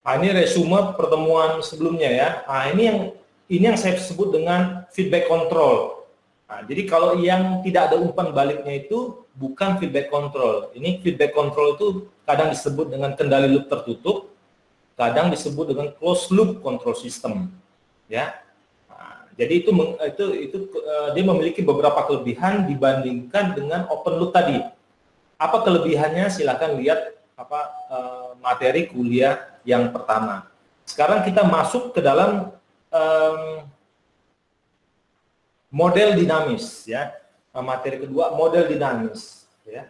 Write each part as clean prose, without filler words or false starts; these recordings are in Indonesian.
Nah, ini resume pertemuan sebelumnya ya. Nah, ini yang saya sebut dengan feedback control. Nah, jadi kalau yang tidak ada umpan baliknya itu bukan feedback control. Ini feedback control itu kadang disebut dengan kendali loop tertutup, kadang disebut dengan closed loop control system. Ya. Nah, jadi itu dia memiliki beberapa kelebihan dibandingkan dengan open loop tadi. Apa kelebihannya? Silakan lihat materi kuliah yang pertama. Sekarang kita masuk ke dalam model dinamis ya. Materi kedua, model dinamis ya.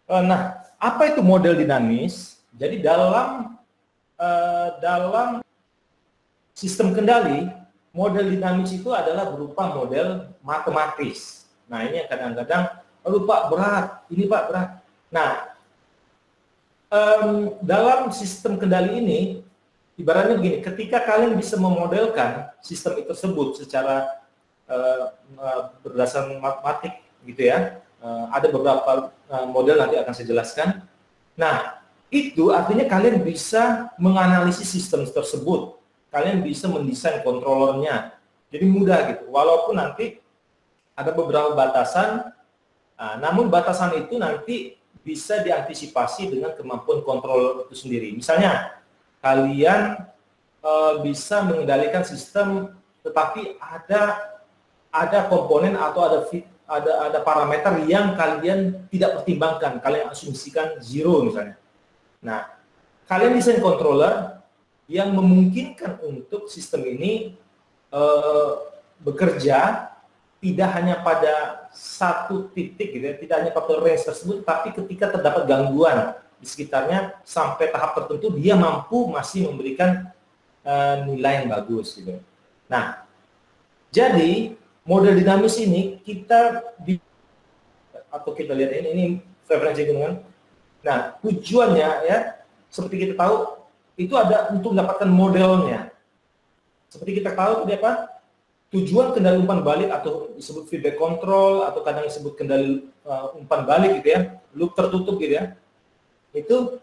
Nah, apa itu model dinamis? Jadi dalam sistem kendali, model dinamis itu adalah berupa model matematis. Nah, ini yang kadang-kadang, aduh Pak berat, ini Pak berat. Nah, dalam sistem kendali ini, ibaratnya begini, ketika kalian bisa memodelkan sistem itu tersebut secara berdasarkan matematik gitu ya, ada beberapa model nanti akan saya jelaskan. Nah, itu artinya kalian bisa menganalisis sistem tersebut, kalian bisa mendesain controllernya, jadi mudah gitu, walaupun nanti ada beberapa batasan, namun batasan itu nanti bisa diantisipasi dengan kemampuan kontrol itu sendiri. Misalnya, kalian bisa mengendalikan sistem, tetapi ada komponen atau ada parameter yang kalian tidak pertimbangkan, kalian asumsikan zero misalnya. Nah, kalian desain controller yang memungkinkan untuk sistem ini bekerja tidak hanya pada satu titik gitu ya, tidak hanya pada range tersebut, tapi ketika terdapat gangguan di sekitarnya sampai tahap tertentu dia mampu masih memberikan nilai yang bagus gitu. Nah, jadi model dinamis ini kita lihat ini referensi gunungan. Nah, tujuannya ya seperti kita tahu itu ada untuk mendapatkan modelnya. Seperti kita tahu itu apa? Tujuan kendali umpan balik atau disebut feedback control atau kadang disebut kendali umpan balik gitu ya, loop tertutup gitu ya. Itu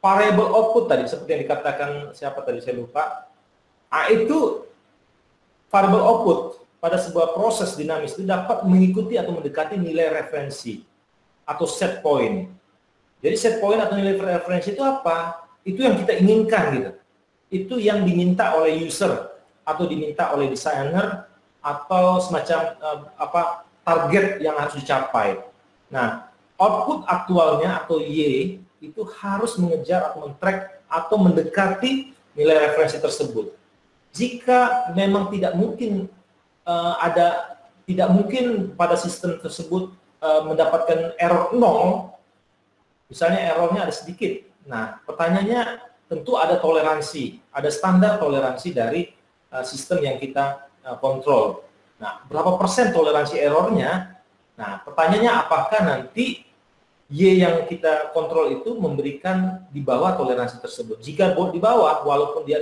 variable output tadi seperti yang dikatakan siapa tadi saya lupa. Itu variable output pada sebuah proses dinamis itu dapat mengikuti atau mendekati nilai referensi atau set point. Jadi set point atau nilai referensi itu apa? Itu yang kita inginkan gitu. Itu yang diminta oleh user atau diminta oleh desainer atau semacam target yang harus dicapai. Nah, output aktualnya atau Y itu harus mengejar atau men-track atau mendekati nilai referensi tersebut. Jika memang tidak mungkin pada sistem tersebut mendapatkan error 0, misalnya errornya ada sedikit. Nah, pertanyaannya tentu ada toleransi, ada standar toleransi dari sistem yang kita kontrol. Nah, berapa persen toleransi errornya? Nah, pertanyaannya apakah nanti Y yang kita kontrol itu memberikan di bawah toleransi tersebut. Jika di bawah, walaupun dia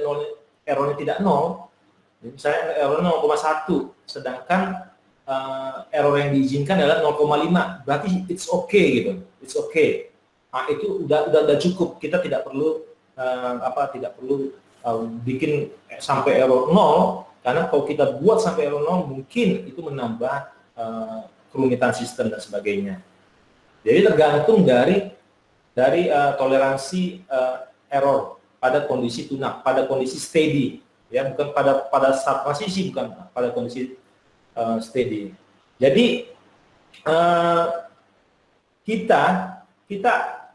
errornya tidak 0, misalnya error 0,1, sedangkan error yang diizinkan adalah 0,5, berarti it's okay gitu, it's okay. Nah, itu udah cukup, kita tidak perlu bikin sampai error 0, karena kalau kita buat sampai error 0 mungkin itu menambah kerumitan sistem dan sebagainya. Jadi tergantung dari toleransi error pada kondisi tune-up, pada kondisi steady, ya, bukan pada saat transisi, bukan pada kondisi steady. Jadi kita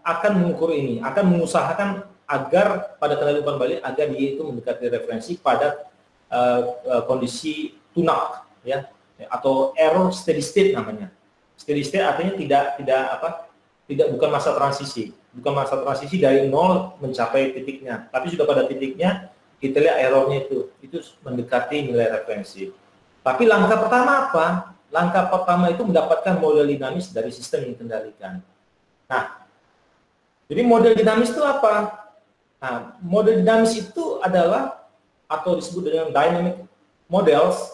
akan mengukur ini, akan mengusahakan agar pada kendali umpan balik agar dia itu mendekati referensi pada kondisi tune-up, ya, atau error steady state namanya. Steady state artinya bukan masa transisi, dari 0 mencapai titiknya, tapi sudah pada titiknya kita lihat errornya itu mendekati nilai referensi. Tapi langkah pertama apa? Langkah pertama itu mendapatkan model dinamis dari sistem yang dikendalikan. Nah, jadi model dinamis itu apa? Nah, model dinamis itu adalah atau disebut dengan dynamic models,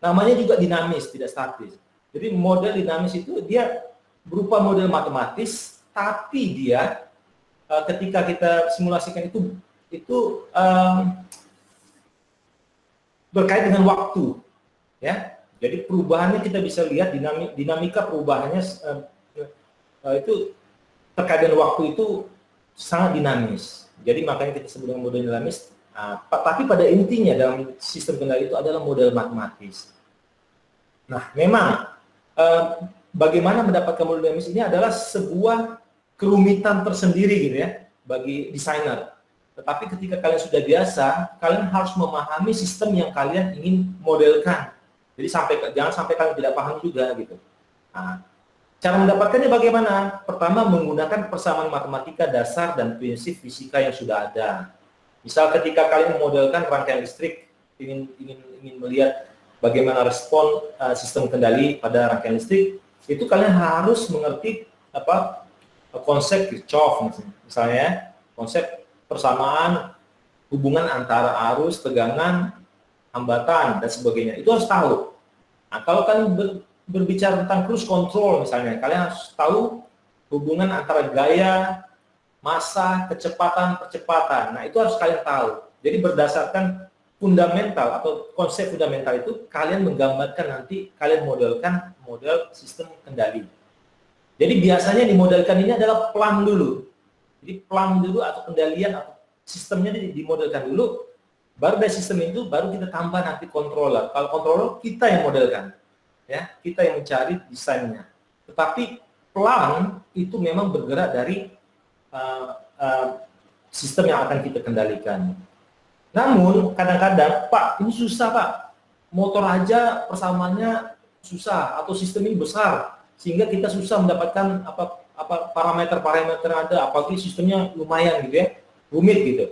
namanya juga dinamis, tidak statis. Jadi model dinamis itu dia berupa model matematis, tapi dia ketika kita simulasikan itu itu berkait dengan waktu, ya. Jadi perubahannya kita bisa lihat dinamika perubahannya itu terkait dengan waktu itu sangat dinamis. Jadi makanya kita sebut dengan model dinamis. Tapi pada intinya dalam sistem kendali itu adalah model matematis. Nah, memang bagaimana mendapatkan model dinamis ini adalah sebuah kerumitan tersendiri gitu ya bagi desainer. Tetapi ketika kalian sudah biasa, kalian harus memahami sistem yang kalian ingin modelkan. Jadi jangan sampai kalian tidak paham juga gitu. Nah, cara mendapatkannya bagaimana? Pertama, menggunakan persamaan matematika dasar dan prinsip fisika yang sudah ada. Misal ketika kalian memodelkan rangkaian listrik, ingin melihat bagaimana respon sistem kendali pada rangkaian listrik, itu kalian harus mengerti konsep Kirchhoff misalnya, konsep persamaan hubungan antara arus, tegangan, hambatan, dan sebagainya. Itu harus tahu. Nah, kalau kalian berbicara tentang cruise control misalnya, kalian harus tahu hubungan antara gaya, massa, kecepatan, percepatan. Nah, itu harus kalian tahu. Jadi berdasarkan fundamental atau konsep fundamental itu, kalian menggambarkan nanti, kalian modelkan model sistem kendali. Jadi biasanya dimodelkan ini adalah plan dulu. Jadi plan dulu atau kendalian atau sistemnya dimodelkan dulu, baru dari sistem itu baru kita tambah nanti controller. Kalau controller kita yang modelkan, ya kita yang mencari desainnya. Tetapi plan itu memang bergerak dari sistem yang akan kita kendalikan. Namun kadang-kadang, Pak, ini susah Pak, motor aja persamaannya susah atau sistem ini besar sehingga kita susah mendapatkan parameter-parameter ada, apalagi sistemnya lumayan gitu ya, rumit gitu.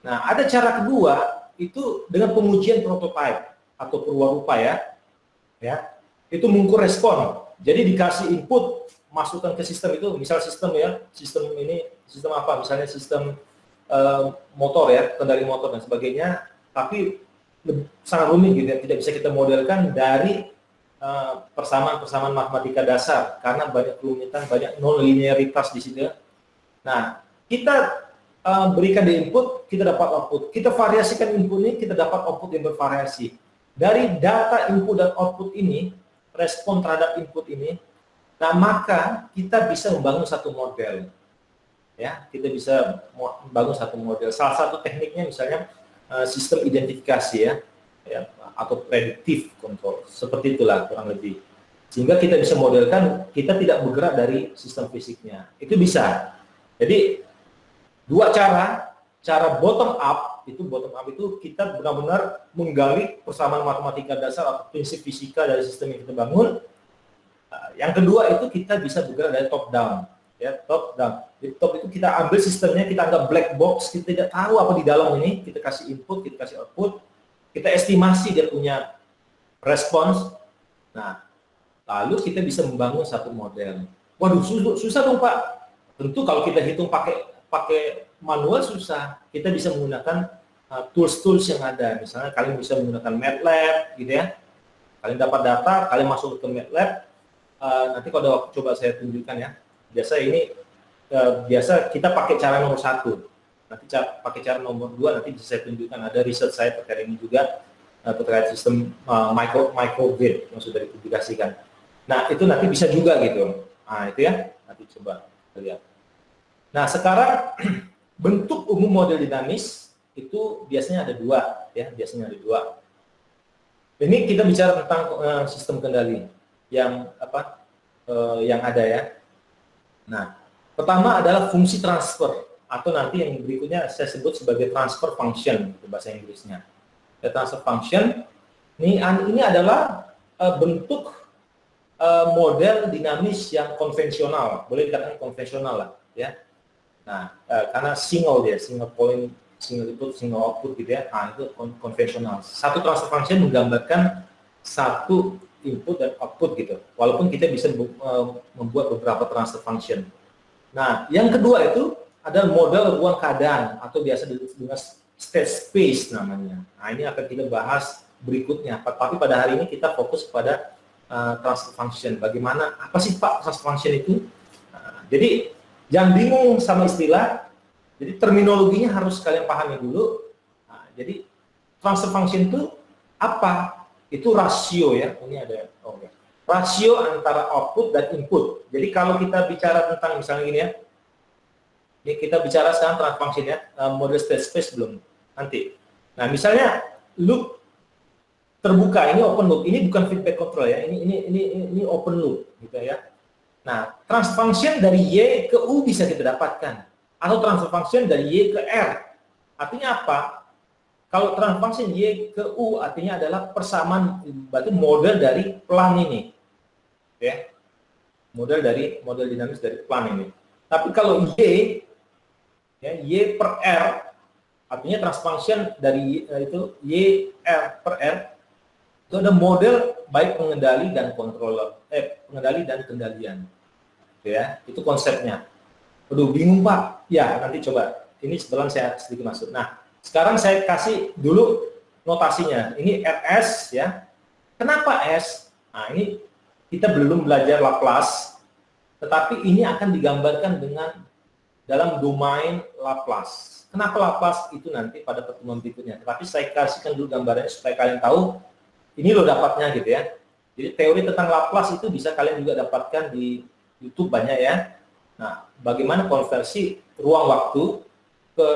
Nah, ada cara kedua itu dengan pengujian prototipe atau perwarupa ya, itu mengukur respon. Jadi dikasih input, masukkan ke sistem itu, misal sistem apa? Misalnya sistem motor ya, kendali motor dan sebagainya, tapi sangat rumit gitu ya, tidak bisa kita modelkan dari persamaan matematika dasar karena banyak kerumitan, banyak non-linearitas di sini. Nah, kita berikan di input, kita dapat output. Kita variasikan input ini, kita dapat output yang bervariasi. Dari data input dan output ini, respon terhadap input ini, nah maka kita bisa membangun satu model. Ya, kita bisa membangun satu model. Salah satu tekniknya misalnya sistem identifikasi ya, atau predictive control, seperti itulah kurang lebih. Sehingga kita bisa modelkan, kita tidak bergerak dari sistem fisiknya. Itu bisa. Jadi dua cara bottom up itu kita benar-benar menggali persamaan matematika dasar atau prinsip fisika dari sistem yang kita bangun. Yang kedua itu kita bisa bergerak dari top down, ya top down. Di top itu kita ambil sistemnya, kita anggap black box, kita tidak tahu apa di dalam ini, kita kasih input, kita kasih output, kita estimasi dia punya respons. Nah, lalu kita bisa membangun satu model. Waduh, susah dong Pak. Tentu kalau kita hitung pakai manual susah. Kita bisa menggunakan tools-tools yang ada. Misalnya kalian bisa menggunakan MATLAB, gitu ya. Kalian dapat data, kalian masuk ke MATLAB. Nanti kalau ada waktu coba saya tunjukkan ya. Biasa kita pakai cara nomor 1. Nanti pakai cara nomor 2 nanti bisa saya tunjukkan, ada riset saya terkait ini juga, terkait sistem microgrid yang sudah dipublikasikan. Nah, itu nanti bisa juga gitu. Nah, itu ya, nanti coba lihat. Nah, sekarang bentuk umum model dinamis itu biasanya ada dua, ya, biasanya ada dua. Ini kita bicara tentang sistem kendali yang yang ada ya. Nah, pertama adalah fungsi transfer, atau nanti yang berikutnya saya sebut sebagai transfer function itu bahasa Inggrisnya. Transfer function ini adalah bentuk model dinamis yang konvensional, boleh dikatakan konvensional lah ya. Nah, karena single point, single input, single output gitu ya. Nah, itu konvensional. Satu transfer function menggambarkan satu input dan output gitu. Walaupun kita bisa membuat beberapa transfer function. Nah, yang kedua itu ada model ruang keadaan atau biasa disebut dengan state space namanya. Nah, ini akan kita bahas berikutnya. Tapi pada hari ini kita fokus pada transfer function. Bagaimana, apa sih Pak transfer function itu? Nah, jadi jangan bingung sama istilah. Jadi terminologinya harus kalian pahami dulu. Nah, jadi transfer function itu apa? Itu rasio ya. Ini ada rasio antara output dan input. Jadi kalau kita bicara tentang misalnya gini ya. Ini kita bicara sekarang transfer function ya. Model state space belum. Nanti. Nah, misalnya loop terbuka, ini open loop. Ini bukan feedback control ya. Ini open loop gitu ya. Nah, transfer function dari Y ke U bisa kita dapatkan. Atau transfer function dari Y ke R. Artinya apa? Kalau transfer function Y ke U artinya adalah persamaan, berarti model dari plan ini. Ya. Model dinamis dari plan ini. Tapi kalau Y ya, Y per R artinya transfer function dari itu Y R per R itu ada model baik pengendali dan controller, pengendali dan kendalian. Ya, itu konsepnya. Aduh, bingung Pak. Ya, nanti coba. Ini sebelum saya sedikit masuk. Nah, sekarang saya kasih dulu notasinya. Ini RS ya. Kenapa S? Nah, ini kita belum belajar Laplace, tetapi ini akan digambarkan dengan dalam domain Laplace. Kenapa Laplace itu nanti pada pertemuan berikutnya. Tetapi saya kasihkan dulu gambarnya supaya kalian tahu ini loh dapatnya gitu ya. Jadi teori tentang Laplace itu bisa kalian juga dapatkan di YouTube banyak ya. Nah, bagaimana konversi ruang waktu ke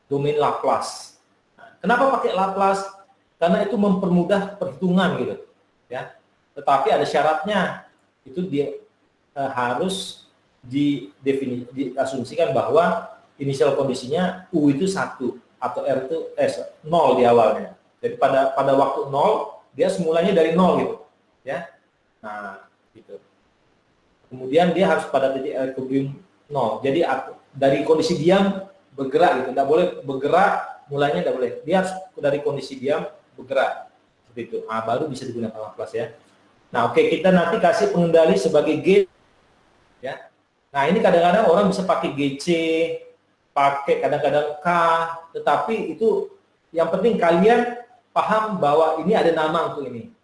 domain Laplace. Nah, kenapa pakai Laplace? Karena itu mempermudah perhitungan gitu, ya. Tetapi ada syaratnya, itu dia harus diasumsikan bahwa inisial kondisinya U itu 1 atau R itu 0 di awalnya. Jadi pada waktu 0 dia semulanya dari 0 gitu, ya. Nah, gitu. Kemudian dia harus pada titik equilibrium 0. Jadi dari kondisi diam bergerak gitu, tidak boleh bergerak mulanya, tidak boleh. Dia harus dari kondisi diam bergerak seperti itu. Nah, baru bisa digunakan Laplace ya. Nah, oke, kita nanti kasih pengendali sebagai G ya. Nah, ini kadang-kadang orang bisa pakai GC, pakai kadang-kadang K, tetapi itu yang penting kalian paham bahwa ini ada nama untuk ini.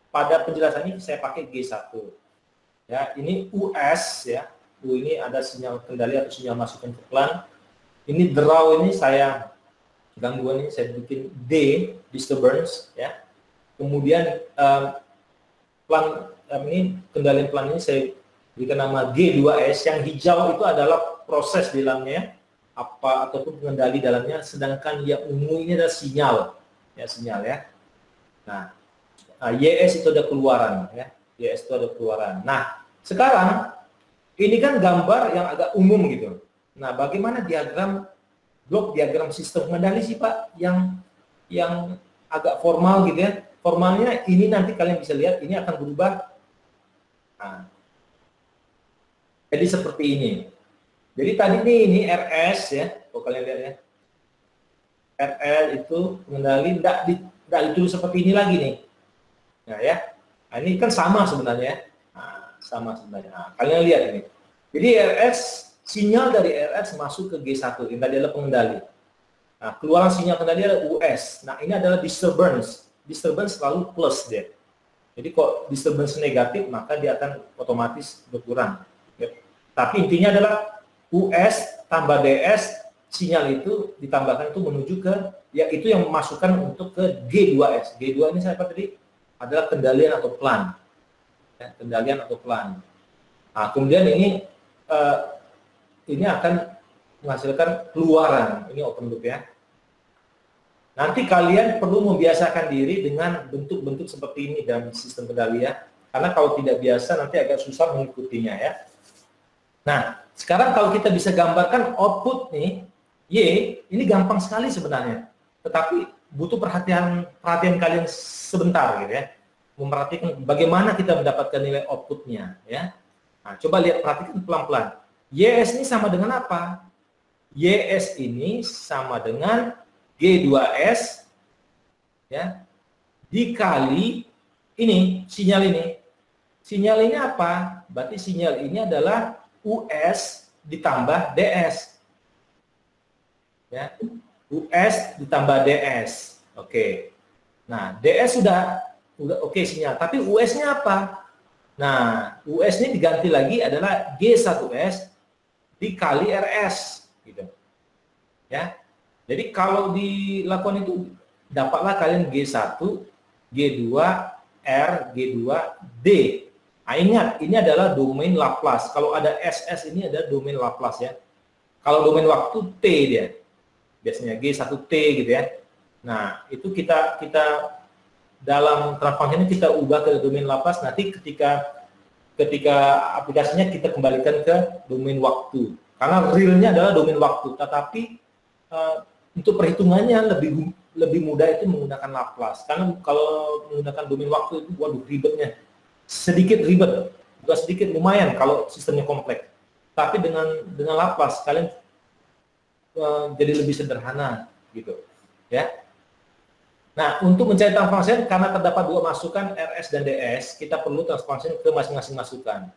Pada penjelasan ini saya pakai G1. Ya, ini US ya. U ini ada sinyal kendali atau sinyal masukan ke plan. Ini draw ini saya gangguan ini saya bikin D disturbance ya. Kemudian plan ini kendalian plan ini saya berikan nama G2S. Yang hijau itu adalah proses di dalamnya apa ataupun pengendali dalamnya, sedangkan yang ungu ini adalah sinyal ya. Nah, YS itu ada keluaran ya. YS itu ada keluaran. Nah, sekarang ini kan gambar yang agak umum gitu. Nah, bagaimana blok diagram sistem pengendali sih Pak yang agak formal gitu ya. Formalnya ini nanti kalian bisa lihat ini akan berubah. Nah, jadi seperti ini. Jadi tadi ini RS ya, kalau kalian lihat ya. RL itu pengendali tidak ditulis seperti ini lagi nih. Nah ya. Nah, ini kan sama sebenarnya. Nah, sama sebenarnya. Nah, kalian lihat ini. Jadi RS, sinyal dari RS masuk ke G1. Ini tadi adalah pengendali. Nah, keluaran sinyal kendali adalah US. Nah, ini adalah disturbance. Disturbance selalu plus dia. Jadi kok disturbance negatif, maka dia akan otomatis berkurang. Ya. Tapi intinya adalah US tambah DS, sinyal itu ditambahkan itu menuju ke, ya itu yang memasukkan untuk ke G2S. G2 ini saya tadi adalah kendalian atau plan, ya, kendalian atau plan. Nah, kemudian ini akan menghasilkan keluaran, ini open loop ya. Nanti kalian perlu membiasakan diri dengan bentuk-bentuk seperti ini dalam sistem kendali ya, karena kalau tidak biasa nanti agak susah mengikutinya ya. Nah, sekarang kalau kita bisa gambarkan output nih, Y, ini gampang sekali sebenarnya, tetapi butuh perhatian kalian sebentar gitu ya, memperhatikan bagaimana kita mendapatkan nilai outputnya ya. Nah, coba lihat, perhatikan pelan-pelan. YS ini sama dengan apa? YS ini sama dengan G2S ya dikali ini sinyal ini. Sinyal ini apa? Berarti sinyal ini adalah US ditambah DS. Ya, US ditambah DS. Oke. Nah, DS sudah oke sinyal, tapi US-nya apa? Nah, US ini diganti lagi adalah G1S dikali RS gitu. ya. Jadi kalau dilakukan itu, dapatlah kalian G1, G2, R, G2, D. Nah, ingat, ini adalah domain Laplace. Kalau ada SS ini ada domain Laplace ya. Kalau domain waktu T dia. Biasanya G1T gitu ya. Nah, itu kita dalam transformasi ini kita ubah ke domain Laplace, nanti ketika aplikasinya kita kembalikan ke domain waktu. Karena realnya adalah domain waktu, tetapi untuk perhitungannya lebih mudah itu menggunakan Laplace. Karena kalau menggunakan domain waktu itu, waduh ribetnya. Sedikit ribet, bukan sedikit, lumayan kalau sistemnya kompleks. Tapi dengan Laplace kalian jadi lebih sederhana gitu, ya. Nah, untuk mencari transfer function karena terdapat dua masukan RS dan DS, kita perlu transfer function ke masing-masing masukan.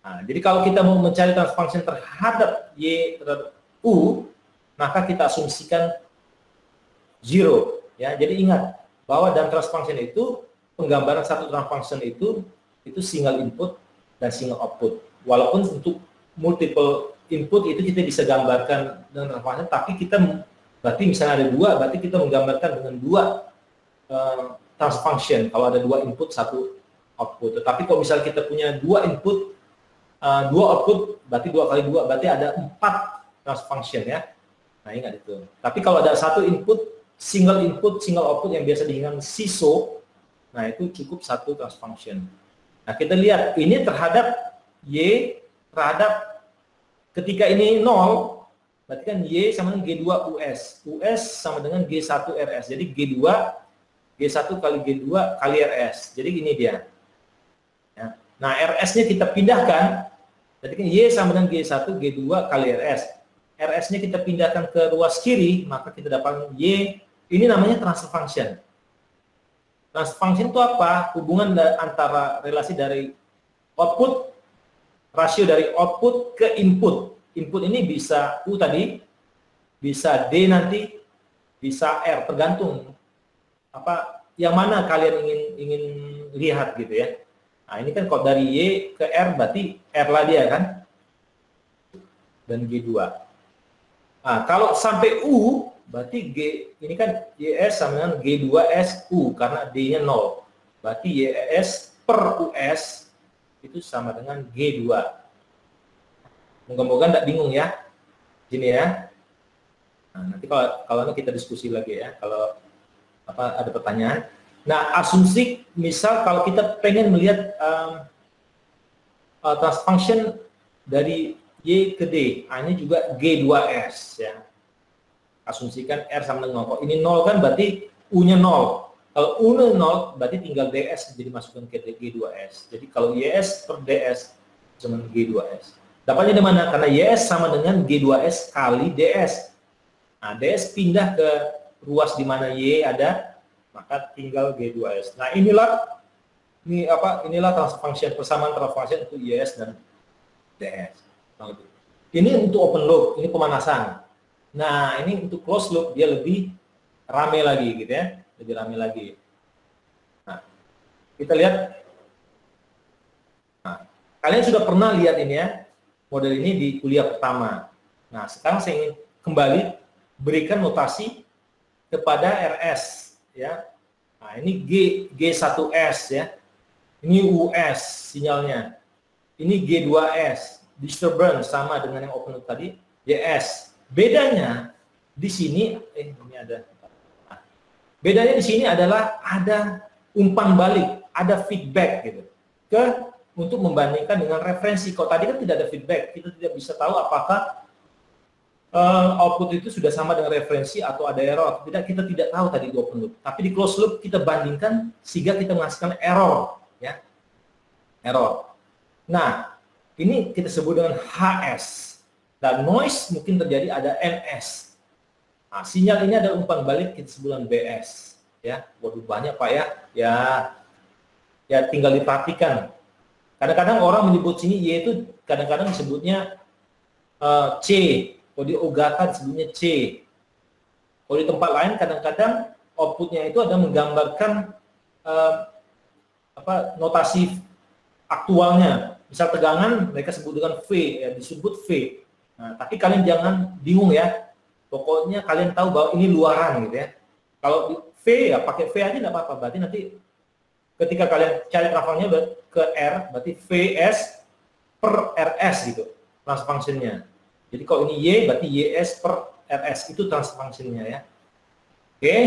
Nah, jadi kalau kita mau mencari transfer function terhadap Y terhadap U, maka kita asumsikan 0, ya. Jadi ingat bahwa dalam transfer function itu penggambaran satu transfer function itu single input dan single output. Walaupun untuk multiple input itu kita bisa gambarkan dengan transfer function, tapi kita berarti misalnya ada dua, berarti kita menggambarkan dengan dua transfer function. Kalau ada dua input, satu output. Tetapi kalau misalnya kita punya dua input, dua output, berarti 2 kali 2, berarti ada 4 transfer function ya. Nah, ingat itu. Tapi kalau ada satu input, single output yang biasa dengan SISO, nah itu cukup satu transfer function. Nah, kita lihat ini terhadap Y terhadap ketika ini 0, berarti kan Y sama dengan G2 US. US sama dengan G1 RS. Jadi G1 kali G2 kali RS. Jadi ini dia. Ya. Nah, RS-nya kita pindahkan. Jadi kan Y sama dengan G1 G2 kali RS. RS-nya kita pindahkan ke ruas kiri, maka kita dapat Y. Ini namanya transfer function. Transfer function itu apa? Hubungan antara relasi dari output, rasio dari output ke input. Input ini bisa U tadi, bisa D nanti, bisa R, tergantung apa yang mana kalian ingin lihat gitu ya. Nah, ini kan kalau dari Y ke R berarti R lah dia kan, dan G2. Nah, kalau sampai U berarti G ini kan YS sama dengan G2S U karena D-nya 0. Berarti YS per US itu sama dengan G2. Moga-moga enggak bingung ya. Gini ya. Nah, nanti kalau kita diskusi lagi ya kalau ada pertanyaan. Nah, asumsi misal kalau kita pengen melihat transfer function dari Y ke D, ini juga G2S ya. Asumsikan R sama dengan 0. Kalau ini 0 kan berarti U-nya 0. Kalau U-nya 0 berarti tinggal DS jadi masukkan ke G2S. Jadi kalau YS per DS sama G2S. Dapatnya di mana? Karena YS sama dengan G2S kali DS. Nah, DS pindah ke ruas di mana Y ada, maka tinggal G2S. Nah, inilah transfer function, persamaan transfer function untuk YS dan DS. Nah, ini untuk open loop, ini pemanasan. Nah, ini untuk closed loop dia lebih rame lagi gitu ya, lebih rame lagi. Nah, kita lihat. Nah, kalian sudah pernah lihat ini ya, model ini di kuliah pertama. Nah, sekarang saya ingin kembali berikan notasi kepada RS ya. Nah, ini G1S ya. Ini US sinyalnya. Ini G2S, disturbance sama dengan yang open loop tadi, YS. Bedanya di sini ini ada. Bedanya di sini adalah ada umpan balik, ada feedback gitu. Untuk membandingkan dengan referensi. Kalau tadi kan tidak ada feedback, kita tidak bisa tahu apakah output itu sudah sama dengan referensi atau ada error atau tidak, kita tidak tahu tadi di open loop. Tapi di closed loop kita bandingkan sehingga kita menghasilkan error ya. Error. Nah, ini kita sebut dengan HS. Dan noise mungkin terjadi ada NS. Nah, sinyal ini ada umpan balik kita sebut dengan BS ya. Waduh banyak Pak ya. Ya tinggal diperhatikan. Kadang-kadang orang menyebut sini Y itu kadang-kadang disebutnya C. Kalau di Ogata disebutnya C. Kalau di tempat lain kadang-kadang outputnya itu ada menggambarkan notasi aktualnya. Misal tegangan mereka sebut dengan V, ya, disebut V. Nah, tapi kalian jangan bingung ya. Pokoknya kalian tahu bahwa ini luaran gitu ya. Kalau di V ya pakai V aja nggak apa-apa. Berarti nanti ketika kalian cari transformasinya ke R, berarti VS per RS gitu transfer functionnya. Jadi kalau ini Y berarti YS per RS itu transfer functionnya ya. Oke.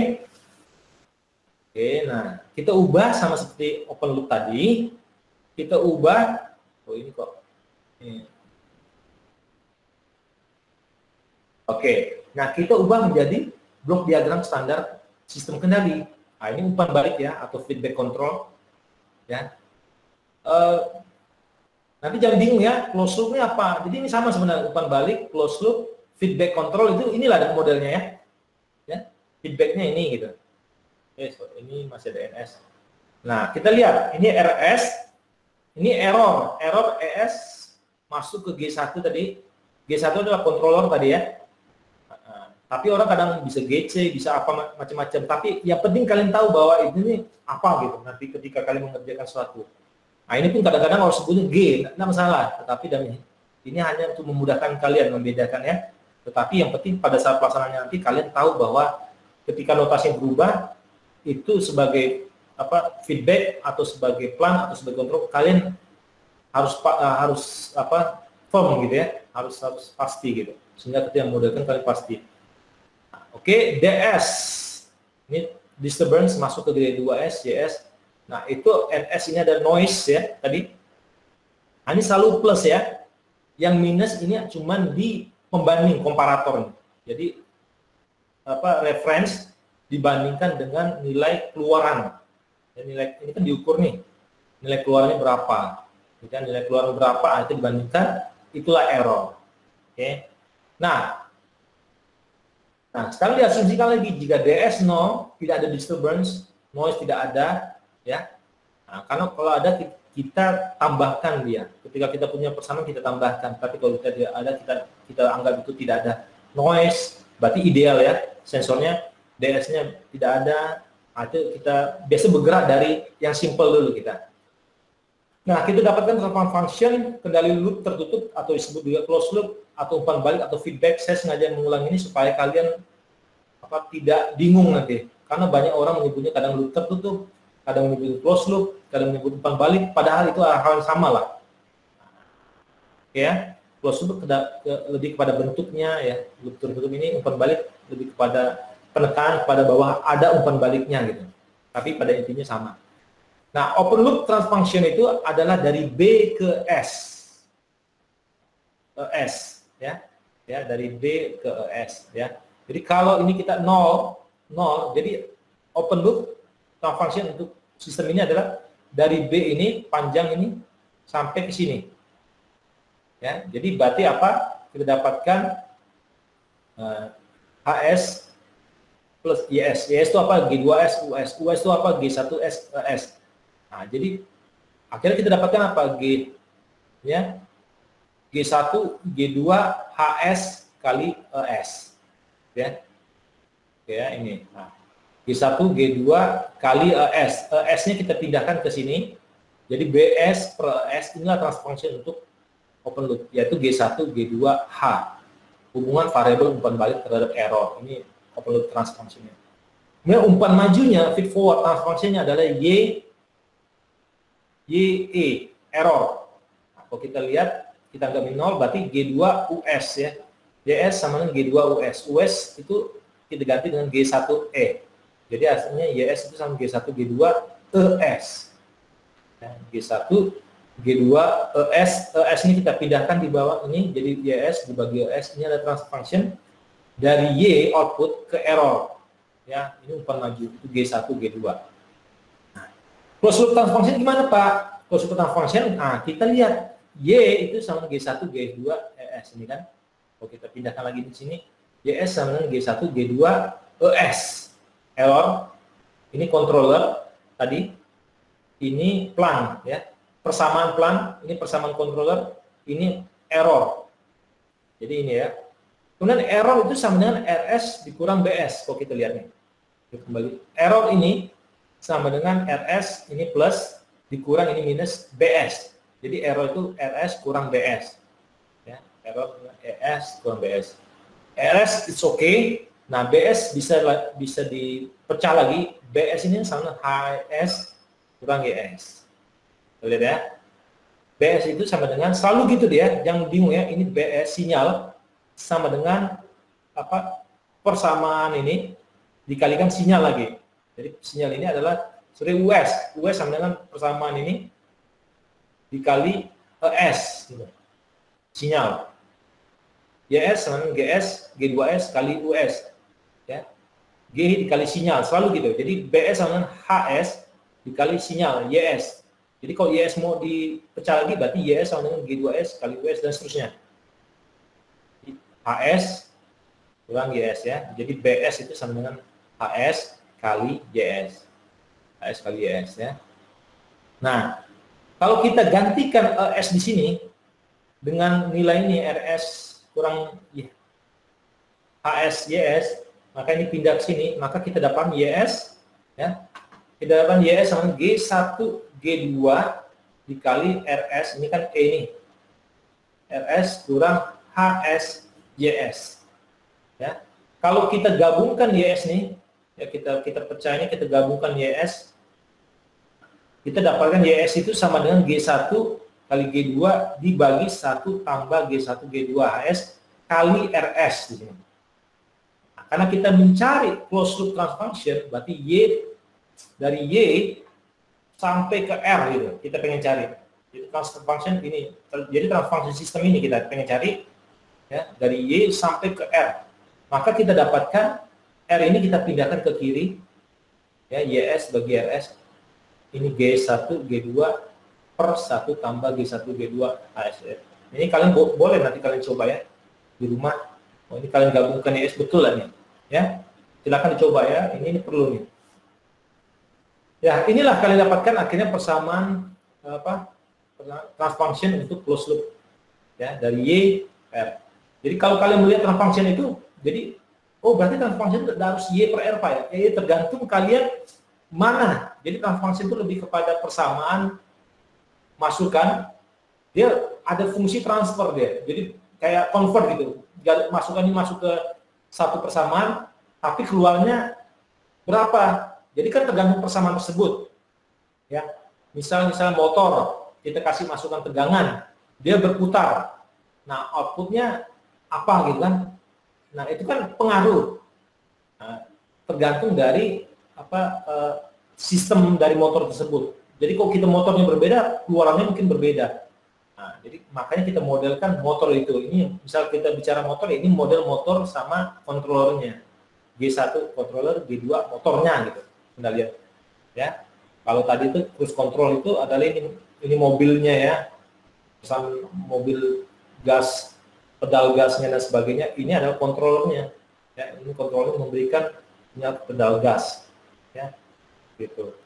Oke, nah kita ubah sama seperti open loop tadi. Kita ubah, oh ini kok. Ini. Oke, nah kita ubah menjadi blok diagram standar sistem kendali. Nah, ini umpan balik ya, atau feedback control. Ya. Nanti jangan bingung ya, closed loop-nya apa. Jadi ini sama sebenarnya, umpan balik, closed loop, feedback control, itu inilah modelnya ya. Ya, feedback-nya ini gitu. Ini masih ada NS. Nah, kita lihat, ini RS, ini error ES masuk ke G1 tadi. G1 adalah controller tadi ya. Tapi orang kadang bisa GC, bisa apa macam-macam. Tapi yang penting kalian tahu bahwa ini apa gitu. Nanti ketika kalian mengerjakan sesuatu. Nah ini pun kadang-kadang harus sebutnya G, tidak masalah. Tetapi ini hanya untuk memudahkan kalian membedakan ya. Tetapi yang penting pada saat pelaksanaannya nanti kalian tahu bahwa ketika notasi berubah itu sebagai apa feedback atau sebagai plan atau sebagai kontrol kalian harus apa firm gitu ya, harus pasti gitu. Sehingga ketika memudahkan kalian pasti. Oke, DS. Ini disturbance masuk ke D2S, YS. Nah, itu NS ini ada noise ya tadi. Nah, ini selalu plus ya. Yang minus ini cuman di pembanding komparator. Jadi apa reference dibandingkan dengan nilai keluaran. Ya, nilai ini kan diukur nih. Nilai keluarannya berapa? Jadi nilai keluaran berapa itu dibandingkan itulah error. Oke. Nah, sekarang diasumsikan lagi jika DS 0, tidak ada disturbance, noise tidak ada, ya. Nah, karena kalau ada kita tambahkan dia. Ketika kita punya persamaan kita tambahkan, tapi kalau kita tidak ada kita anggap itu tidak ada noise, berarti ideal ya. Sensornya DS-nya tidak ada, itu kita biasa bergerak dari yang simple dulu kita. Nah, kita dapatkan transfer function kendali loop tertutup atau disebut juga closed loop atau umpan balik atau feedback. Saya sengaja mengulang ini supaya kalian tidak bingung nanti. Karena banyak orang menyebutnya kadang loop tertutup, kadang menyebut closed loop, kadang menyebut umpan balik, padahal itu hal yang sama lah. Ya, closed loop lebih kepada bentuknya ya, loop tertutup ini umpan balik lebih kepada penekanan kepada bawah ada umpan baliknya gitu. Tapi pada intinya sama. Nah, open loop transfer function itu adalah dari B ke S. S ya. Ya, dari B ke S ya. Jadi kalau ini kita 0, jadi open loop transfer function untuk sistem ini adalah dari B ini panjang ini sampai ke sini. Ya, jadi berarti apa? Kita dapatkan HS plus YS. YS itu apa? G2S, US. US itu apa? G1S, S. Nah, jadi akhirnya kita dapatkan apa? G ya. G1, G2, HS kali ES. Ya. Ya, ini. Nah, G1, G2 kali ES. ES-nya kita pindahkan ke sini. Jadi BS per ES inilah transfer function untuk open loop, yaitu G1, G2, H. Hubungan variabel umpan balik terhadap error. Ini open loop transfer function-nya. Kemudian umpan majunya, feed forward transfer function-nya adalah YE, error. Nah, kalau kita lihat, kita anggap 0, berarti G2 US ya. YS sama dengan G2 US. US itu kita ganti dengan G1E. Jadi hasilnya YS itu sama G1, G2 ES. Ya, G1, G2 ES. ES ini kita pindahkan di bawah ini, jadi YS dibagi ES. Ini ada transfer function dari Y output ke error. Ya, ini umpan maju itu G1, G2. Nah, closed loop transfer function gimana Pak? Closed loop transfer function, nah kita lihat Y itu sama G1, G2, ES ini kan. Kalau kita pindahkan lagi di sini, YS sama dengan G1, G2, ES. Error, ini controller tadi, ini plan ya. Persamaan plan, ini persamaan controller, ini error. Jadi ini ya. Kemudian error itu sama dengan RS dikurang BS. Kalau kita lihat nih. Kita kembali. Error ini sama dengan RS, ini plus, dikurang ini minus BS. Jadi error itu RS kurang BS. Ya, error ES kurang BS. RS it's okay. Nah, BS bisa dipecah lagi. BS ini sama HS kurang GS. Lihat ya. BS itu sama dengan, selalu gitu dia, yang bingung ya, ini BS sinyal sama dengan apa, persamaan ini dikalikan sinyal lagi. Jadi sinyal ini adalah US sama dengan persamaan ini dikali ES gitu. Sinyal. YS sama dengan GS, G2S kali US. Ya. G dikali sinyal, selalu gitu. Jadi BS sama dengan HS dikali sinyal, YS. Jadi kalau YS mau dipecah lagi, berarti YS sama dengan G2S kali US dan seterusnya. HS kurang YS ya. Jadi BS itu sama dengan HS kali YS. HS kali YS ya. Nah, kalau kita gantikan ES di sini dengan nilai ini RS kurang HS YS, maka ini pindah ke sini, maka kita dapat YS ya. Kita dapat YS sama G1 G2 dikali RS, ini kan E ini. RS kurang HS YS. Ya. Kalau kita gabungkan YS nih, ya kita pecah ini, kita gabungkan YS, kita dapatkan YS itu sama dengan G1 kali G2 dibagi 1 tambah G1 G2 HS kali RS di sini. Nah, karena kita mencari closed loop transfer function, berarti dari Y sampai ke R gitu, kita pengen cari. Jadi transfer function ini, jadi transfer function sistem ini kita pengen cari ya, dari Y sampai ke R. Maka kita dapatkan R ini kita pindahkan ke kiri ya, YS bagi RS. Ini G1 G2 per 1 tambah G1 G2 HS. Ini kalian boleh nanti kalian coba ya di rumah. Oh, ini kalian gabungkan YS betul lah nih ya. Silakan dicoba ya, ini perlu nih. Ya, inilah kalian dapatkan akhirnya persamaan transfer function untuk closed loop ya, dari Y R. Jadi kalau kalian melihat transfer function itu, jadi oh berarti transfer function harus Y per R Pak ya. Ya, tergantung kalian mana. Jadi transfer function itu lebih kepada persamaan masukan, dia ada fungsi transfer dia. Jadi kayak convert gitu. Masukan ini masuk ke satu persamaan, tapi keluarnya berapa? Jadi kan tergantung persamaan tersebut. Ya. Misal motor, kita kasih masukan tegangan, dia berputar. Nah, outputnya apa gitu kan? Nah, itu kan pengaruh. Nah, tergantung dari sistem dari motor tersebut. Jadi kalau kita motornya berbeda, keluarannya mungkin berbeda. Nah, jadi makanya kita modelkan motor itu. Ini misal kita bicara motor, ini model motor sama kontrolernya. G1 controller, G2 motornya gitu. Anda lihat ya. Kalau tadi itu cruise control itu adalah ini mobilnya ya, pesan mobil gas, pedal gasnya dan sebagainya. Ini adalah kontrolernya ya. Ini kontroler memberikan pedal gas ya gitu.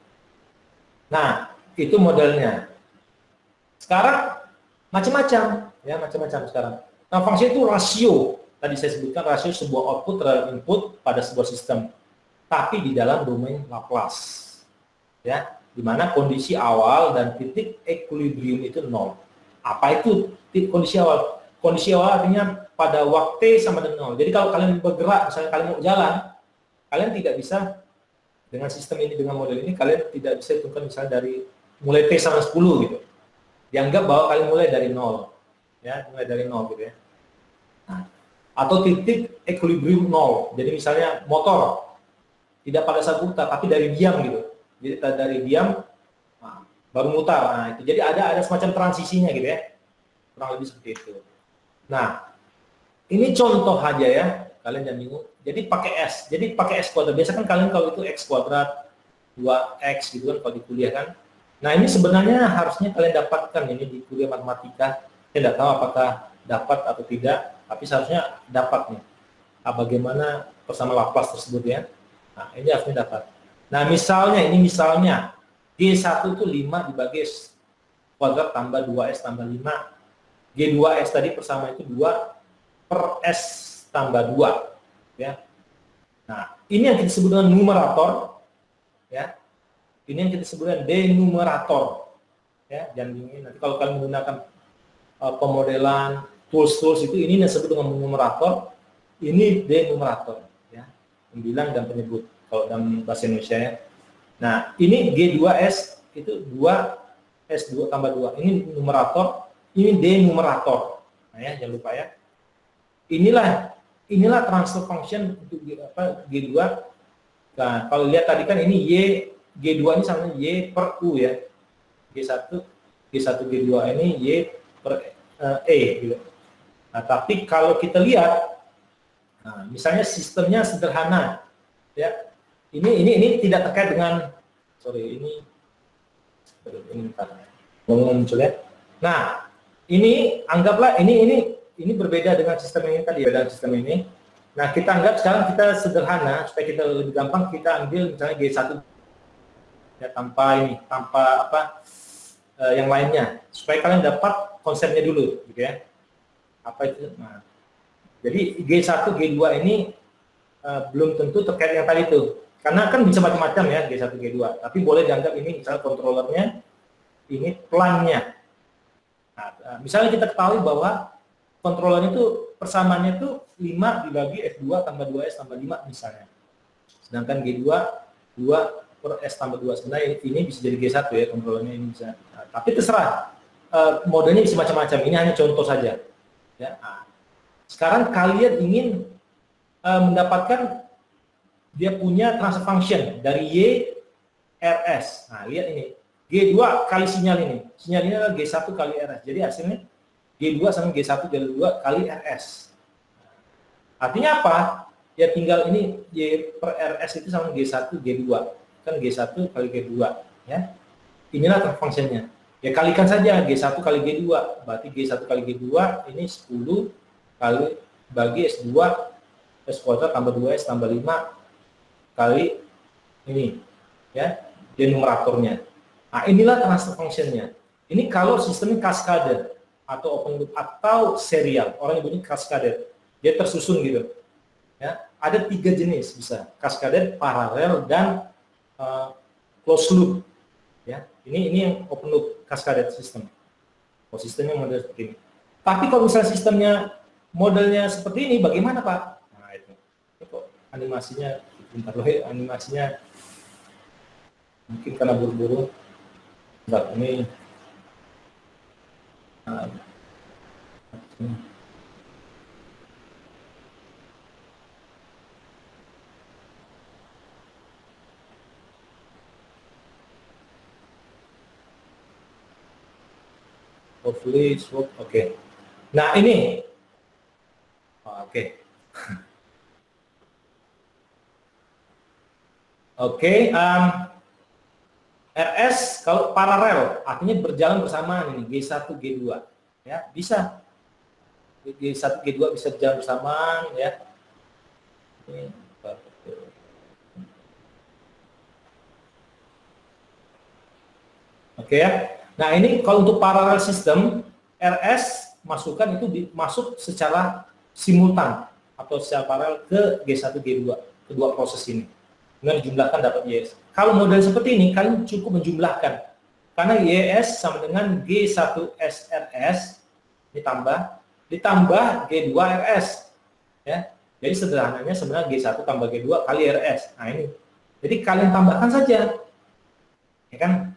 Nah, itu modelnya. Sekarang macam-macam ya, macam-macam sekarang. Nah, fungsi itu rasio. Tadi saya sebutkan rasio sebuah output terhadap input pada sebuah sistem, tapi di dalam domain Laplace, ya, di mana kondisi awal dan titik equilibrium itu 0. Apa itu kondisi awal? Kondisi awal artinya pada waktu T sama dengan 0. Jadi kalau kalian bergerak, misalnya kalian mau jalan, kalian tidak bisa dengan sistem ini, dengan model ini, kalian tidak bisa hitungkan misalnya dari mulai T sama 10 gitu. Dianggap bahwa kalian mulai dari 0, ya, mulai dari 0 gitu ya. Nah, atau titik equilibrium 0. Jadi misalnya motor tidak pada saat putar, tapi dari diam gitu. Jadi dari diam nah, baru mutar. Nah, itu jadi ada semacam transisinya gitu ya. Kurang lebih seperti itu. Nah, ini contoh aja ya. Kalian jangan bingung. Jadi pakai S. Jadi pakai S kuadrat. Biasa kan kalian kalau itu X kuadrat 2X gitu kan kalau di kuliah kan. Nah, ini sebenarnya harusnya kalian dapatkan ini di kuliah matematika. Saya tidak tahu apakah dapat atau tidak, tapi seharusnya dapat nih. Nah, bagaimana persamaan Laplace tersebut ya. Nah, ini harusnya dapat. Nah, misalnya G1 itu 5 dibagi S kuadrat tambah 2S tambah 5. G2S tadi persamaan itu 2 per S tambah 2. Ya. Nah, ini yang kita sebut dengan numerator. Ya. Ini yang kita sebut dengan denumerator. Ya, jangan bingung. Nanti kalau kalian menggunakan pemodelan tools itu, ini yang disebut dengan numerator. ini denumerator, ya, pembilang dan penyebut kalau dalam bahasa Indonesia ya. Nah, ini G2S itu 2S2 tambah 2. Ini numerator, ini denumerator. Nah ya, jangan lupa ya. Inilah transfer function untuk G2. Nah, kalau lihat tadi kan ini G2 ini sama Y per U ya. G1 G2 ini Y per E gitu. Nah, tapi kalau kita lihat, nah, misalnya sistemnya sederhana ya. Ini tidak terkait dengan, ini muncul ya. Nah, ini anggaplah ini berbeda dengan sistem ini tadi, beda sistem ini. Nah, kita anggap sekarang kita sederhana supaya kita lebih gampang, kita ambil misalnya G1 ya, tanpa yang lainnya, supaya kalian dapat konsepnya dulu gitu ya. Apa itu? Nah, jadi G1 G2 ini belum tentu terkait yang tadi itu. Karena kan bisa macam-macam ya G1, G2. Tapi boleh dianggap ini misalnya kontrolernya, ini pelannya. Nah, misalnya kita ketahui bahwa kontrolernya itu persamaannya itu 5 dibagi F2 tambah 2S tambah 5 misalnya. Sedangkan G2, 2 per S tambah 2. Sebenarnya ini bisa jadi G1 ya, kontrolernya ini bisa. Nah, tapi terserah, modelnya bisa macam-macam. Ini hanya contoh saja. Ya. Nah, sekarang kalian ingin mendapatkan dia punya transfer function dari Y RS. Nah, lihat ini. G2 kali sinyal ini. Sinyal ini adalah G1 kali RS. Jadi hasilnya G2 sama G1 kali 2 kali RS. Artinya apa? Ya tinggal ini Y per RS itu sama G1 G2. Kan G1 kali G2 ya. Inilah transfer function-nya. Ya kalikan saja G1 kali G2. Berarti G1 kali G2 ini 10 kali bagi S2 S kuadrat tambah 2S tambah 5 kali ini ya, denumeratornya. Nah, inilah transfer function-nya. Ini kalau sistemnya cascade atau open loop atau serial, orang nyebutnya cascade. Dia tersusun gitu. Ya, ada 3 jenis bisa, cascade, paralel dan closed loop. Ya, ini yang open loop cascade system. Oh, sistemnya model seperti ini. Tapi kalau misalnya sistemnya modelnya seperti ini, bagaimana Pak? Nah, itu kok animasinya bentar loh, animasinya mungkin karena buru-buru. Bentar, ini hopefully swap. Oke. Nah, ini oke. Oke, RS kalau paralel artinya berjalan bersamaan ini G1 G2 ya, bisa G1 G2 bisa berjalan bersamaan ya. Oke ya. Nah, ini kalau untuk paralel system RS masukkan itu masuk secara simultan atau secara paralel ke G1 G2 kedua proses ini. Dengan dijumlahkan dapat YS. Kalau model seperti ini, kalian cukup menjumlahkan. Karena YS sama dengan G1S RS ditambah G2 RS. Ya. Jadi sederhananya sebenarnya G1 tambah G2 kali RS. Nah ini. Jadi kalian tambahkan saja. Ya kan?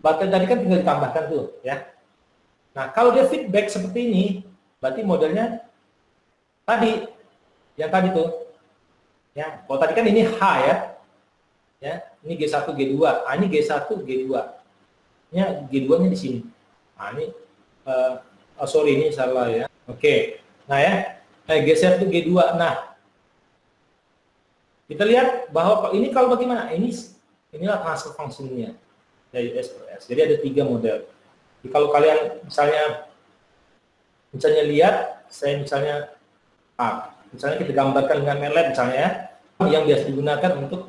Baterai tadi kan tinggal ditambahkan tuh. Ya. Nah kalau dia feedback seperti ini, berarti modelnya tadi. Yang tadi tuh. Ya. Kalau tadi kan ini H ya. Ya, ini G1 G2. Ah, ini G1 G2. Nya G2-nya di sini. Nah, ini sorry ini salah ya. Oke. Nah, ya. G1 G2. Nah, kita lihat bahwa ini kalau bagaimana? Inilah transfer function-nya dari S per S. Jadi ada 3 model. Jadi kalau kalian misalnya lihat, saya misalnya kita gambarkan dengan MATLAB misalnya ya, yang biasa digunakan untuk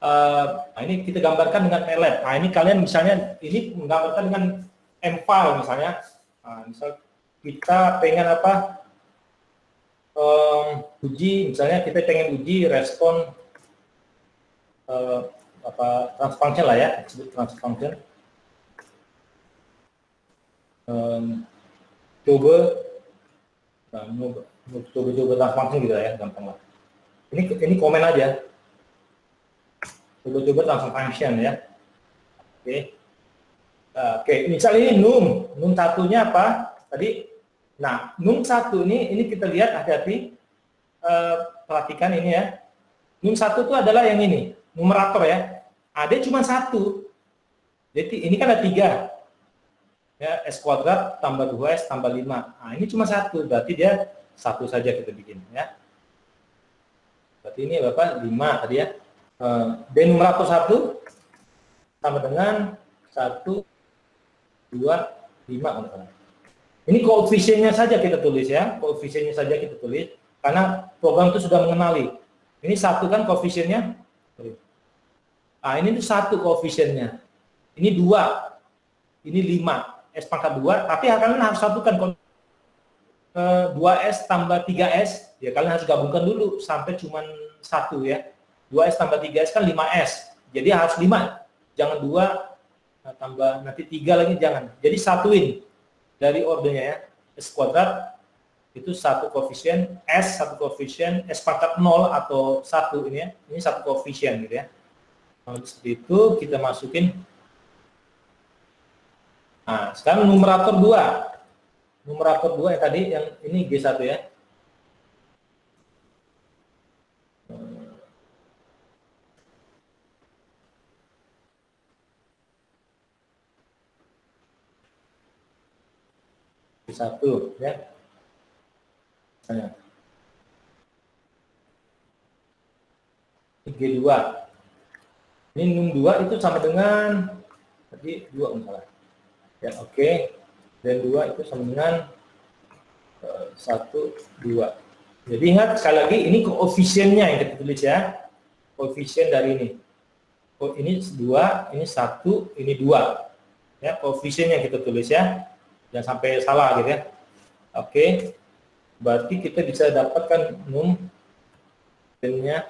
nah ini kita gambarkan dengan MATLAB. Nah ini kalian misalnya ini menggambarkan dengan M-file misalnya. Nah, misal kita pengen uji, misalnya kita pengen uji respon transfer function lah ya, disebut transfer function. Coba Nah, coba transformasi gitu ya, gampang lah. Ini komen aja. Coba transform function ya. Oke. Oke, misal ini num satunya apa? Tadi, nah num satu ini kita lihat hati-hati, perhatikan ini ya. Num satu itu adalah yang ini, numerator ya. Ada cuma satu. Jadi ini kan ada 3. Ya, S kuadrat tambah 2S tambah 5. Nah, ini cuma satu, berarti dia satu saja kita bikin ya. Berarti ini Bapak 5 tadi ya. Denumerator 1 sama dengan 1, 2, 5. Ini koefisiennya saja kita tulis ya. Koefisiennya saja kita tulis. Karena program itu sudah mengenali. Ini 1 kan koefisiennya. Nah, ini tuh 1 koefisiennya. Ini 2. Ini 5. S pangkat 2, tapi kalian harus satukan 2S tambah 3S, ya kalian harus gabungkan dulu sampai cuman 1 ya. 2S tambah 3S kan 5S, jadi harus 5, jangan 2 tambah nanti 3 lagi, jangan. Jadi satuin dari ordernya ya, S kuadrat itu 1 koefisien, S 1 koefisien, S pangkat 0 atau 1 ini ya, ini 1 koefisien gitu ya. Kalau seperti itu kita masukin. Nah, sekarang numerator 2. Numerator 2 yang tadi, yang ini G1 ya. G1 ya. Misalnya. Ini G2. Ini num 2 itu sama dengan tadi 2 misalnya. Ya, oke. Dan 2 itu sama dengan 1, 2. Jadi ingat sekali lagi ini koefisiennya yang kita tulis ya. Koefisien dari ini. Oh, ini 2, ini 1, ini 2. Ya, koefisiennya kita tulis ya. Jangan sampai salah gitu ya. Oke. Berarti kita bisa dapatkan num nya.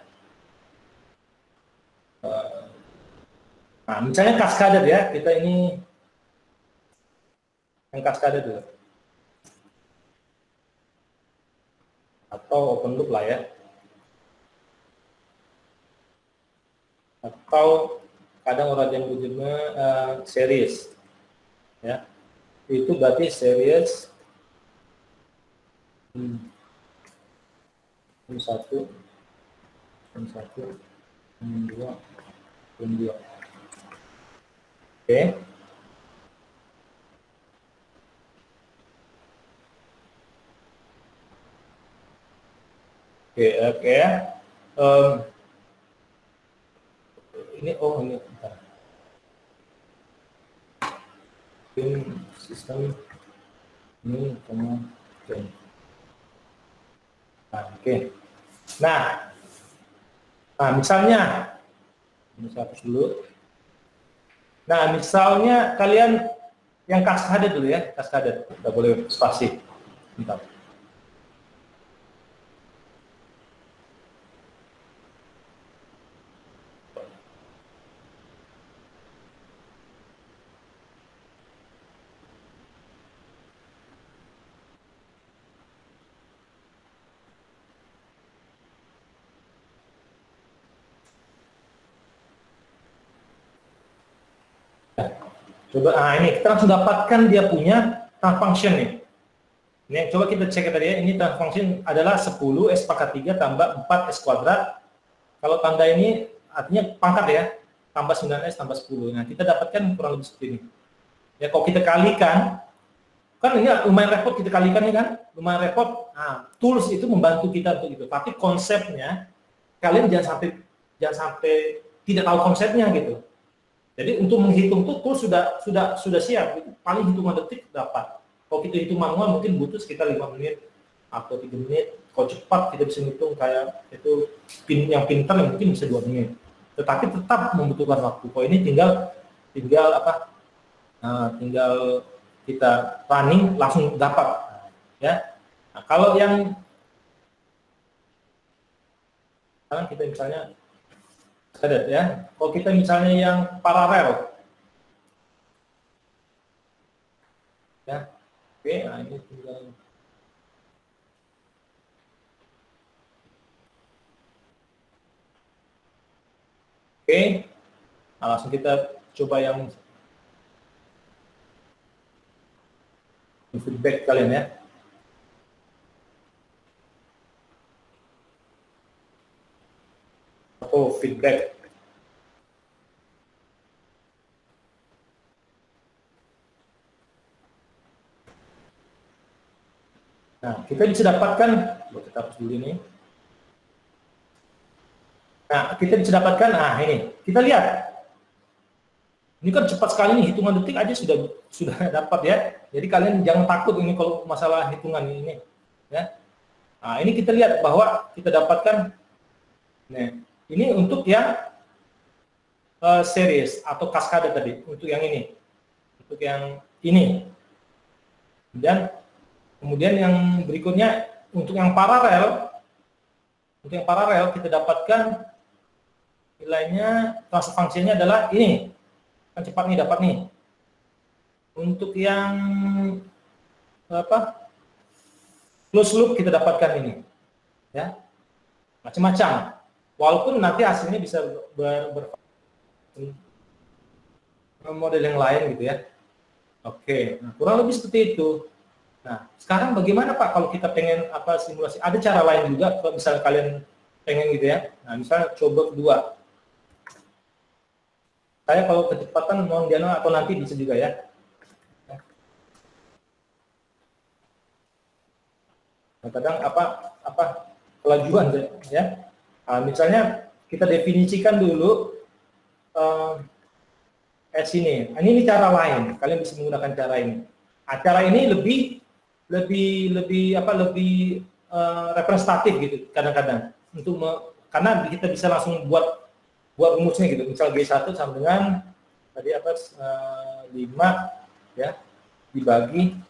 Nah, misalnya kaskader ya. Kita ini yang kaskade dulu atau open loop lah ya, atau kadang orang yang menyebutnya series ya, itu berarti series M1 M1 M2 M2. Oke. Oke ya. Ini ini bentar. Sistem ini sama oke. Nah, misalnya ini saya hapus dulu. Nah, misalnya kalian yang kaskade dulu ya, kaskade, nggak boleh spasi. Bentar. Coba, ini kita langsung dapatkan dia punya transfer function nih. Ini coba kita cek tadi ya, ini transfer function adalah 10 S pangkat 3 tambah 4 S kuadrat. Kalau tanda ini artinya pangkat ya, tambah 9S tambah 10. Nah, kita dapatkan kurang lebih seperti ini. Ya, kalau kita kalikan, kan ini lumayan repot kita kalikan ya kan, lumayan repot. Nah, tools itu membantu kita untuk itu. Tapi konsepnya, kalian jangan sampai tidak tahu konsepnya gitu. Jadi untuk menghitung itu tool sudah siap, itu paling hitungan detik dapat. Kalau kita hitung manual mungkin butuh sekitar 5 menit atau 3 menit. Kalau cepat kita bisa hitung kayak itu yang pintar yang mungkin bisa 2 menit. Tetapi tetap membutuhkan waktu. Kalau ini tinggal tinggal kita running langsung dapat ya. Nah, kalau yang sekarang kita misalnya ada ya, kalau kita misalnya yang paralel ya, oke, nah ini tinggal Oke. Nah, langsung kita coba yang feedback kalian ya. Oh, feedback. Nah, kita bisa dapatkan, kita hapus dulu ini. Nah, kita bisa dapatkan, ini, kita lihat. Ini kan cepat sekali nih, hitungan detik aja sudah dapat ya. Jadi kalian jangan takut ini kalau masalah hitungan ini. Ya. Nah, ini kita lihat bahwa kita dapatkan, nah, ini untuk yang series atau kaskade tadi, untuk yang ini. Untuk yang ini. Dan kemudian yang berikutnya, untuk yang paralel kita dapatkan nilainya, transfer fungsinya adalah ini. Kan cepat nih dapat nih. Untuk yang close loop kita dapatkan ini, ya, macam-macam. Walaupun nanti hasilnya bisa model yang lain gitu ya. Oke, nah, kurang lebih seperti itu. Nah, sekarang bagaimana Pak kalau kita pengen simulasi? Ada cara lain juga kalau misalnya kalian pengen gitu ya. Nah, misalnya coba kedua. Saya kalau kecepatan non diagonal atau nanti bisa juga ya. Kadang kelajuan ya. Nah, misalnya kita definisikan dulu ini. Ini cara lain. Kalian bisa menggunakan cara ini. Cara ini lebih representatif gitu kadang-kadang karena kita bisa langsung buat rumusnya gitu. Misal G1 sama dengan tadi 5 ya dibagi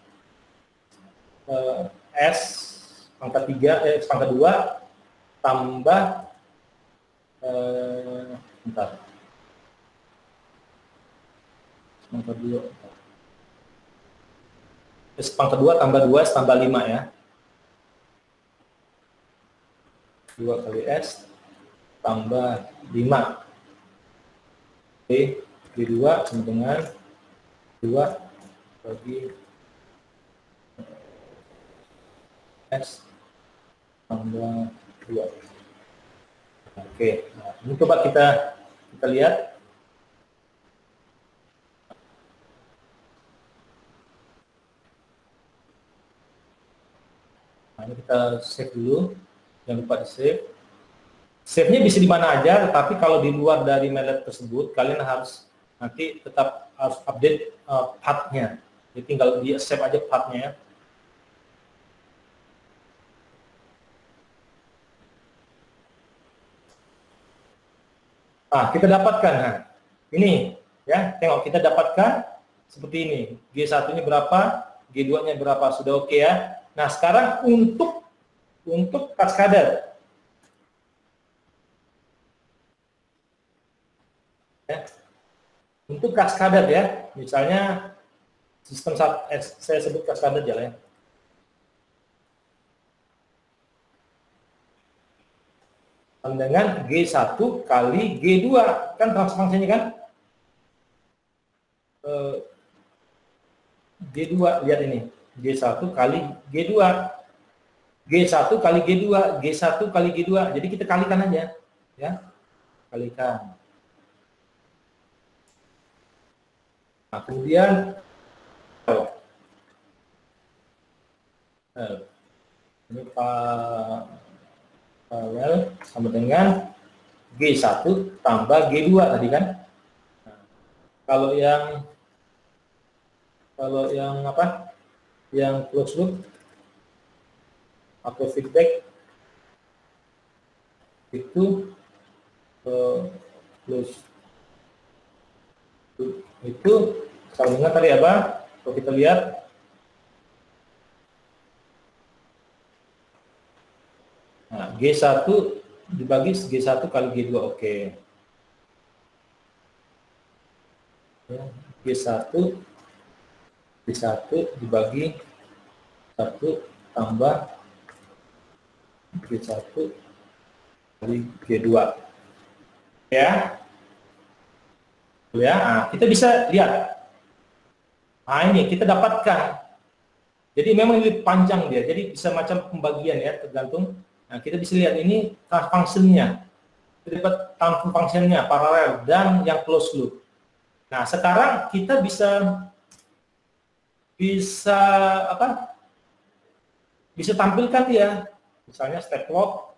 S pangkat 3 pangkat 2 tambah pangkat 2 S pangkat 2 tambah 2 S tambah 5 ya. 2 kali S tambah 5. Oke, D2 sama dengan 2 bagi S tambah 2. Oke, nah, ini coba kita lihat. Nah, ini kita save dulu. Jangan lupa di save. Save-nya bisa di mana aja, tetapi kalau di luar dari MATLAB tersebut, kalian harus nanti tetap harus update path-nya. Jadi tinggal di save aja path-nya ya. Nah, kita dapatkan. Nah, ini ya, tengok kita dapatkan seperti ini. G1-nya berapa, G2-nya berapa, sudah oke ya. Nah, sekarang untuk kaskade. Ya. Untuk kaskade ya, misalnya sistem saya sebut kaskade aja ya. Dengan G1 kali G2 kan transfer fungsinya kan G2, lihat ini G1 kali G2 G1 kali G2 G1 kali G2, jadi kita kalikan aja ya, kalikan. Nah, kemudian ini paralel sama dengan G1 tambah G2 tadi kan. Nah, kalau yang yang close loop atau feedback itu close loop itu sama dengan tadi apa? Kalau kita lihat nah, G1 dibagi G1 kali G2, oke. Ya, G1 dibagi 1 tambah G1 kali G2 ya. Ya, nah, kita bisa lihat. Nah, ini kita dapatkan. Jadi memang ini panjang dia, jadi bisa macam pembagian ya, tergantung. Nah, kita bisa lihat ini fungsinya, terdapat fungsinya paralel dan yang close loop. Nah, sekarang kita bisa apa? Bisa tampilkan dia, misalnya step clock,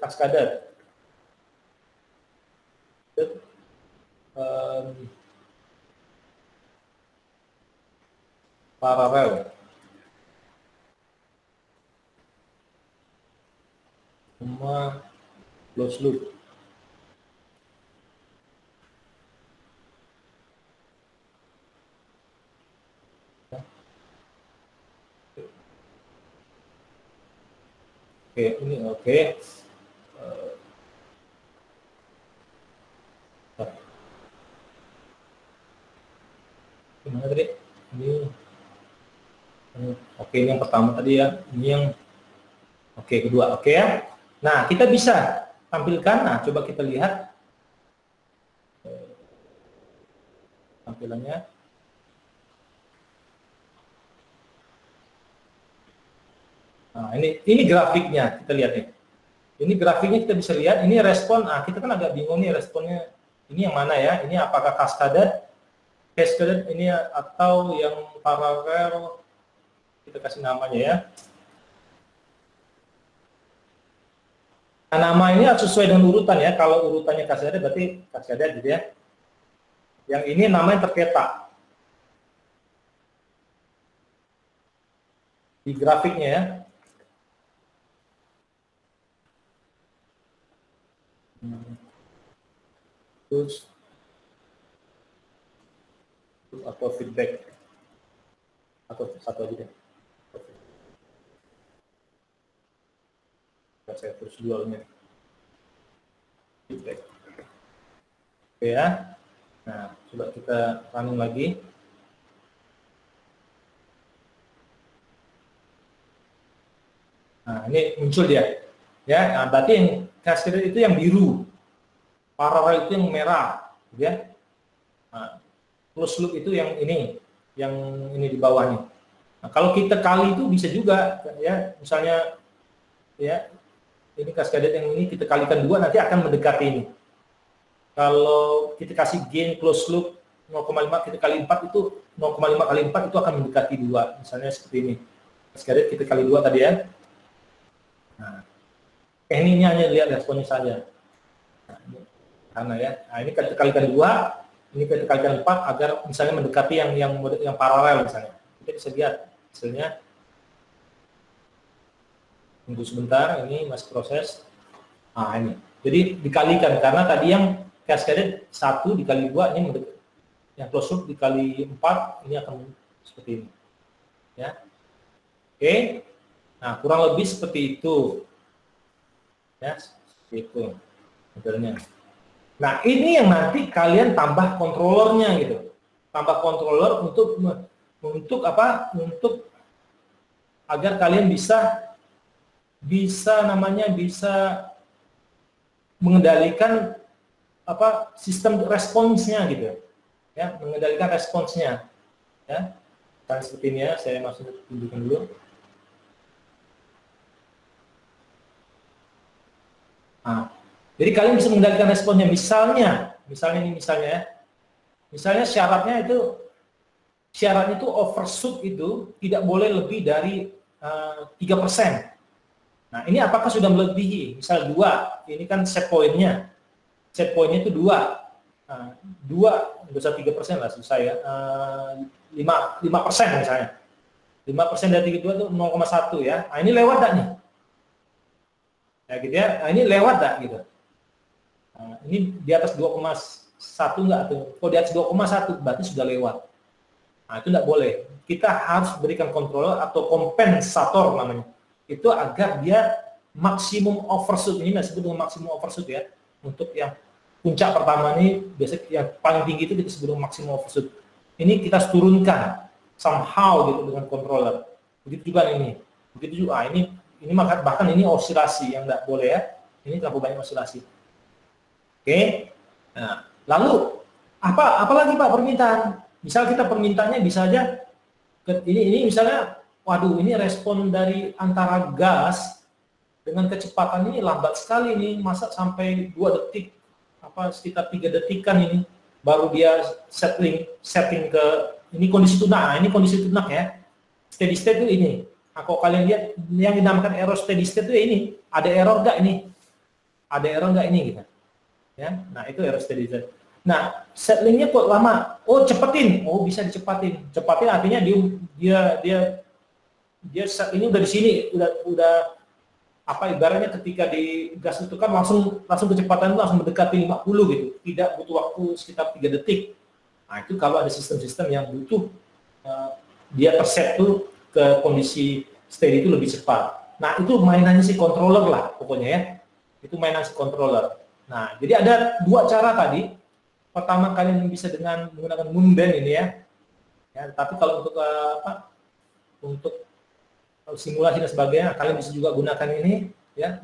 cascaded, paralel, sama close loop. Oke, ini oke. Gimana tadi? Oke, ini yang pertama tadi ya. Ini yang oke, kedua. Oke ya. Nah, kita bisa tampilkan. Nah, coba kita lihat tampilannya. Nah, ini grafiknya, kita lihat nih. Ini grafiknya kita bisa lihat, ini respon. Nah, kita kan agak bingung nih responnya. Ini yang mana ya? Ini apakah cascaded ini atau yang paralel? Kita kasih namanya ya. Nah, nama ini harus sesuai dengan urutan ya. Kalau urutannya cascaded berarti cascaded gitu ya. Yang ini namanya tercetak di grafiknya ya. Terus atau feedback atau satu lagi deh. Saya terus dualnya feedback. Oke ya. Nah, coba kita running lagi. Nah, ini muncul dia. Ya, nah, berarti yang cascaded itu yang biru. Paralel itu yang merah, ya. Nah, close loop itu yang ini di bawah nih. Nah, kalau kita kali itu bisa juga, ya, misalnya, ya, ini cascaded yang ini kita kalikan 2 nanti akan mendekati ini. Kalau kita kasih gain close loop 0,5 kita kali 4 itu 0,5 kali 4 itu akan mendekati 2, misalnya seperti ini. Cascaded kita kali 2 tadi ya. Nah, ini hanya lihat responnya saja. Nah, ini karena ya, nah ini kita kalikan 2, ini kita kalikan 4 agar misalnya mendekati yang paralel misalnya. Kita bisa lihat hasilnya. Tunggu sebentar, ini masih proses. Nah, ini. Jadi dikalikan karena tadi yang cascaded 1 dikali 2 ini mendekati. Yang close loop dikali 4 ini akan seperti ini. Ya. Oke. Nah, kurang lebih seperti itu. Ya, seperti itu modelnya. Nah, ini yang nanti kalian tambah kontrolernya gitu. Tambah controller untuk apa? Untuk agar kalian bisa mengendalikan apa? Sistem responsnya gitu. Ya, mengendalikan responsnya. Ya. Kan seperti ini ya, saya masih tunjukkan dulu. Nah, jadi kalian bisa mengendalikan responnya. Misalnya syaratnya itu overshoot itu tidak boleh lebih dari 3%. Nah, ini apakah sudah melebihi? Misal 2, ini kan set point-nya itu 2. Nah, 2, nggak usah 3% lah, susah ya. 5% misalnya. 5% dari 32 itu 0,1 ya. Nah, ini lewat tak nih? Ya gitu ya, nah, ini lewat tak gitu. Nah, ini di atas 2,1 enggak tuh. Kalau di atas 2,1 berarti sudah lewat. Nah, itu enggak boleh. Kita harus berikan controller atau kompensator namanya. Itu agar dia maksimum overshoot, ini disebut dengan maksimum overshoot ya. Untuk yang puncak pertama ini biasanya yang paling tinggi itu kita sebut dengan maksimum overshoot. Ini kita turunkan somehow gitu dengan controller. Begitu juga ini. Begitu juga ini bahkan ini osilasi yang enggak boleh ya. Ini terlalu banyak osilasi. Oke. Nah, Lalu apalagi Pak permintaan? Misal kita permintaannya bisa aja ini misalnya, waduh ini respon dari antara gas dengan kecepatan ini lambat sekali nih, masa sampai 2 detik, sekitar 3 detikan ini baru dia setting ke ini kondisi tunak. Nah, ini kondisi tunak ya. Steady state itu ini. Nah, kalau kalian lihat yang dinamakan error steady state itu ya ini, ada error nggak ini? Ada error nggak ini gitu. Ya. Nah, itu error steady state. Nah, settingnya kok lama? Oh, cepetin. Oh, bisa dicepatin. Cepatin artinya dia settingnya udah di sini, udah ibaratnya ketika di gas itu kan langsung kecepatan itu langsung mendekati 50 gitu. Tidak butuh waktu sekitar 3 detik. Nah, itu kalau ada sistem-sistem yang butuh dia terset tuh ke kondisi steady itu lebih cepat. Nah, itu mainannya si controller lah pokoknya ya. Itu mainan si controller. Nah, jadi ada 2 cara tadi. Pertama kalian bisa dengan menggunakan Moonband ini ya. Tapi kalau untuk simulasi dan sebagainya, kalian bisa juga gunakan ini ya,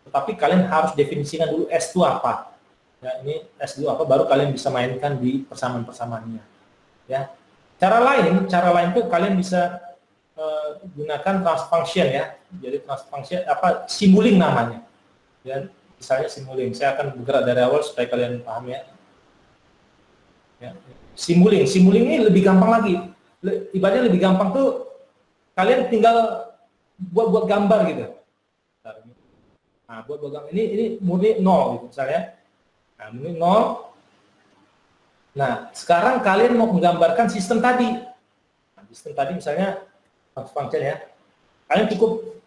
tetapi kalian harus definisikan dulu S itu apa. Ya, ini S itu apa, baru kalian bisa mainkan di persamaan-persamaannya. Ya. Cara lain tuh kalian bisa gunakan transfer function ya. Jadi transfer function simulink namanya. Ya, misalnya simulink. Saya akan bergerak dari awal supaya kalian paham ya. Simulink ini lebih gampang lagi. Ibaratnya lebih gampang tuh kalian tinggal buat gambar gitu. Nah, buat gambar ini murni 0 gitu misalnya. Nah, murni 0. Nah, sekarang kalian mau menggambarkan sistem tadi. Nah, sistem tadi misalnya function ya. Kalian cukup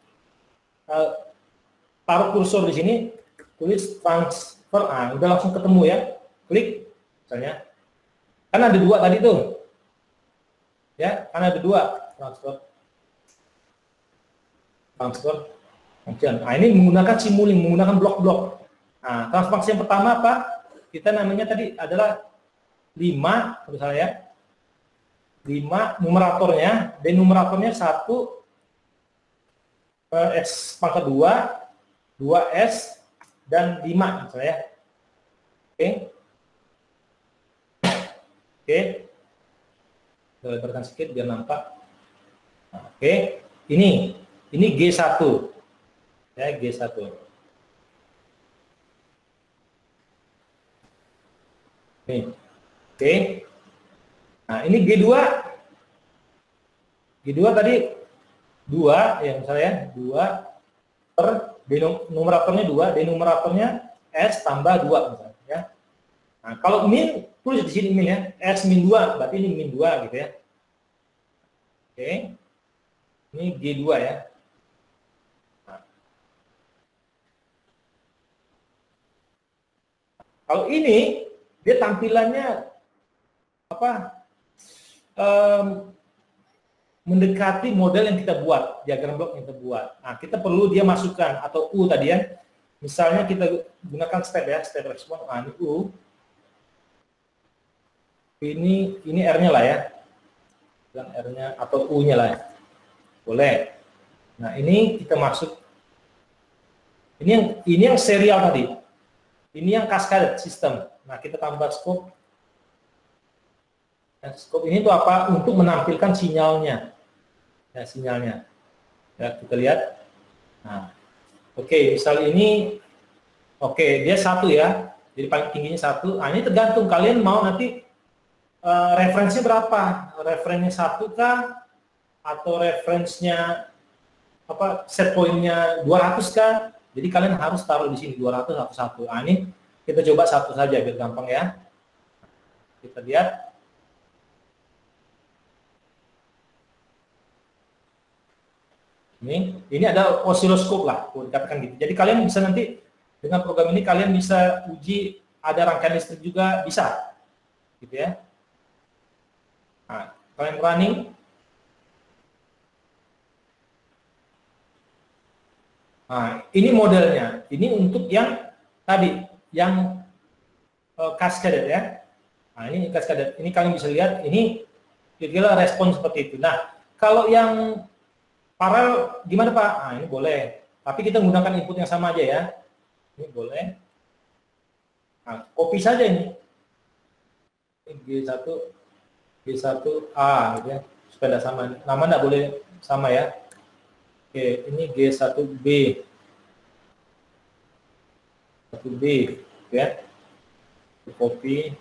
taruh kursor di sini, tulis transfer, udah langsung ketemu ya. Klik misalnya. Kan ada 2 tadi tuh. Ya, kan ada 2 transfer function. Nah, ini menggunakan simulink, menggunakan blok-blok. Nah, transfer function yang pertama apa? Kita namanya tadi adalah 5, misalnya ya. 5 numeratornya, denumeratornya 1 S pangkat 2 S dan 5 misalnya ya. Oke. Kita lebarkan sedikit biar nampak. Oke. Ini G1. Ya, G1. Oke. Nah, ini G2. G2 tadi 2 ya misalnya 2 per numeratornya 2, denumeratornya S tambah 2 misalnya ya. Nah, kalau min tulis di sini min ya, S min 2, berarti ini min 2 gitu ya. Oke. Ini G2 ya. Nah. Kalau ini dia tampilannya mendekati model yang kita buat, diagram blok yang kita buat. Nah, kita perlu dia masukkan atau U tadi ya. Misalnya kita gunakan step ya, step respon. Nah, ini U. Ini R-nya lah ya. Dan R-nya atau U-nya lah ya. Boleh. Nah, ini kita masuk. Ini yang serial tadi. Ini yang cascade system. Nah, kita tambah scope. Nah, scope ini tuh apa? Untuk menampilkan sinyalnya. Ya, sinyalnya. Ya, kita lihat. Nah, oke, misal ini dia 1 ya. Jadi paling tingginya 1. Nah, ini tergantung kalian mau nanti referensinya berapa? Referensinya 1 kah? Atau referensinya set pointnya 200 kah? Jadi kalian harus taruh di sini 200 1. Nah, ini kita coba 1 saja biar gampang ya. Kita lihat. Ini ada osiloskop lah, dikatakan gitu. Jadi kalian bisa nanti dengan program ini kalian bisa uji ada rangkaian listrik juga bisa, gitu ya. Nah, kalian running. Nah, ini modelnya. Ini untuk yang tadi, yang cascade ya. Nah, ini cascade. Ini kalian bisa lihat, ini kira-kira respon seperti itu. Nah, kalau yang paralel gimana Pak? Nah, ini boleh. Tapi kita menggunakan input yang sama aja ya. Ini boleh. Nah, copy saja ini. G1 G1A gitu ya, supaya tidak sama. Nama tidak boleh sama ya. Oke, ini G1B 1B ya. Copy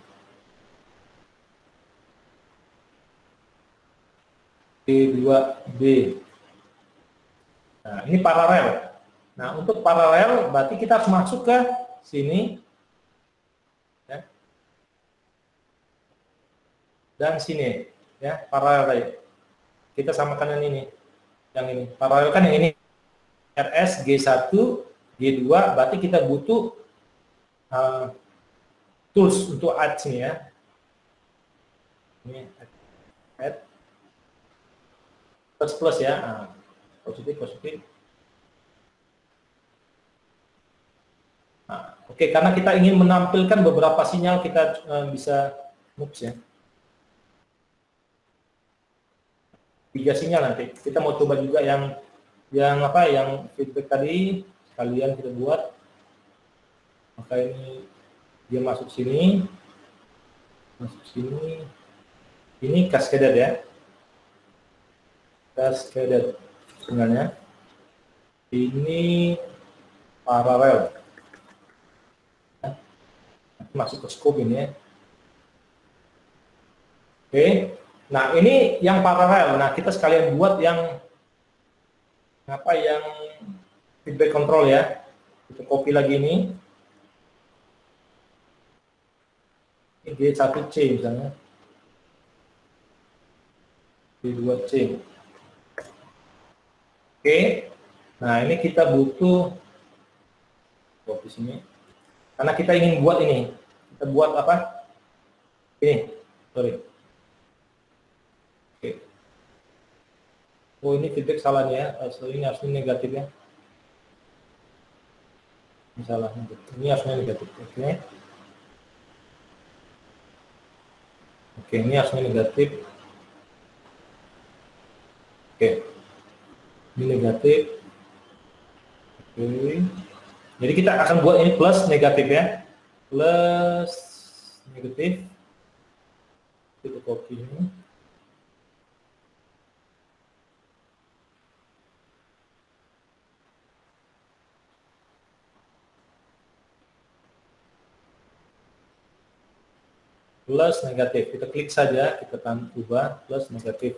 G2B. Nah, ini paralel. Nah, untuk paralel berarti kita harus masuk ke sini ya. Dan sini ya, paralel tadi. Kita samakan yang ini. Yang ini. Paralel kan yang ini RS G1 G2, berarti kita butuh tools untuk add sini ya. Ini add plus ya. Nah, positif. Nah, oke, karena kita ingin menampilkan beberapa sinyal, kita bisa moves ya. 3 sinyal nanti. Kita mau coba juga yang feedback tadi kalian kita buat. Maka ini dia masuk sini. Ini cascaded ya. Cascaded sinyalnya. Ini paralel. Masuk ke scope ini ya. Oke. Nah, ini yang paralel. Nah, kita sekalian buat yang yang feedback control ya. Kita copy lagi ini. Ini G1C misalnya. G2C. Oke. Nah, ini kita butuh copy sini. Karena kita ingin buat ini. Kita buat apa? Ini. Sorry. Oke. Oh, ini feedback salah nih ya. Ini harusnya negatif ya. Misalnya ini harusnya negatif. Oke. Oke, ini harusnya negatif. Oke. Ini negatif. Oke. Jadi kita akan buat ini plus negatif ya. Plus negatif. Kita copy ini. Plus negatif. Kita klik saja, kita akan ubah plus negatif.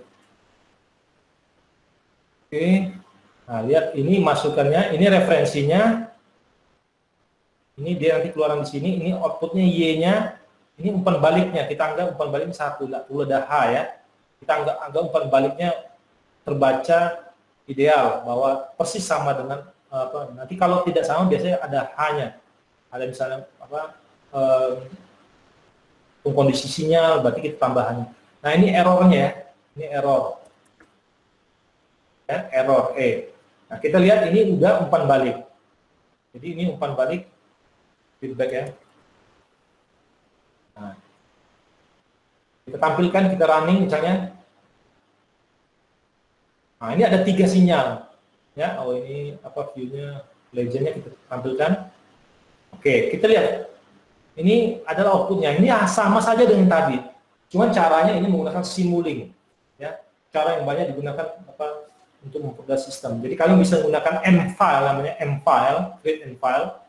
Oke. Nah, lihat ini masukannya, ini referensinya. Ini dia nanti keluaran di sini, ini outputnya Y-nya, ini umpan baliknya, kita anggap umpan baliknya 1, tidak perlu ada H ya. Kita anggap umpan baliknya terbaca ideal, bahwa persis sama dengan nanti kalau tidak sama biasanya ada H-nya. Ada misalnya kondisi sinyal, berarti kita tambahannya. Nah, ini errornya ya, ini error. Ya, error E. Nah, kita lihat ini udah umpan balik. Jadi ini umpan balik feedback ya. Nah, kita tampilkan, kita running misalnya. Nah, ini ada 3 sinyal ya. Oh, ini view-nya, legendnya kita tampilkan. Oke, kita lihat ini adalah outputnya. Ini sama saja dengan tadi, cuman caranya ini menggunakan Simulink ya. Cara yang banyak digunakan untuk mempermudah sistem. Jadi kalian bisa menggunakan M-file, namanya M-file, create M-file,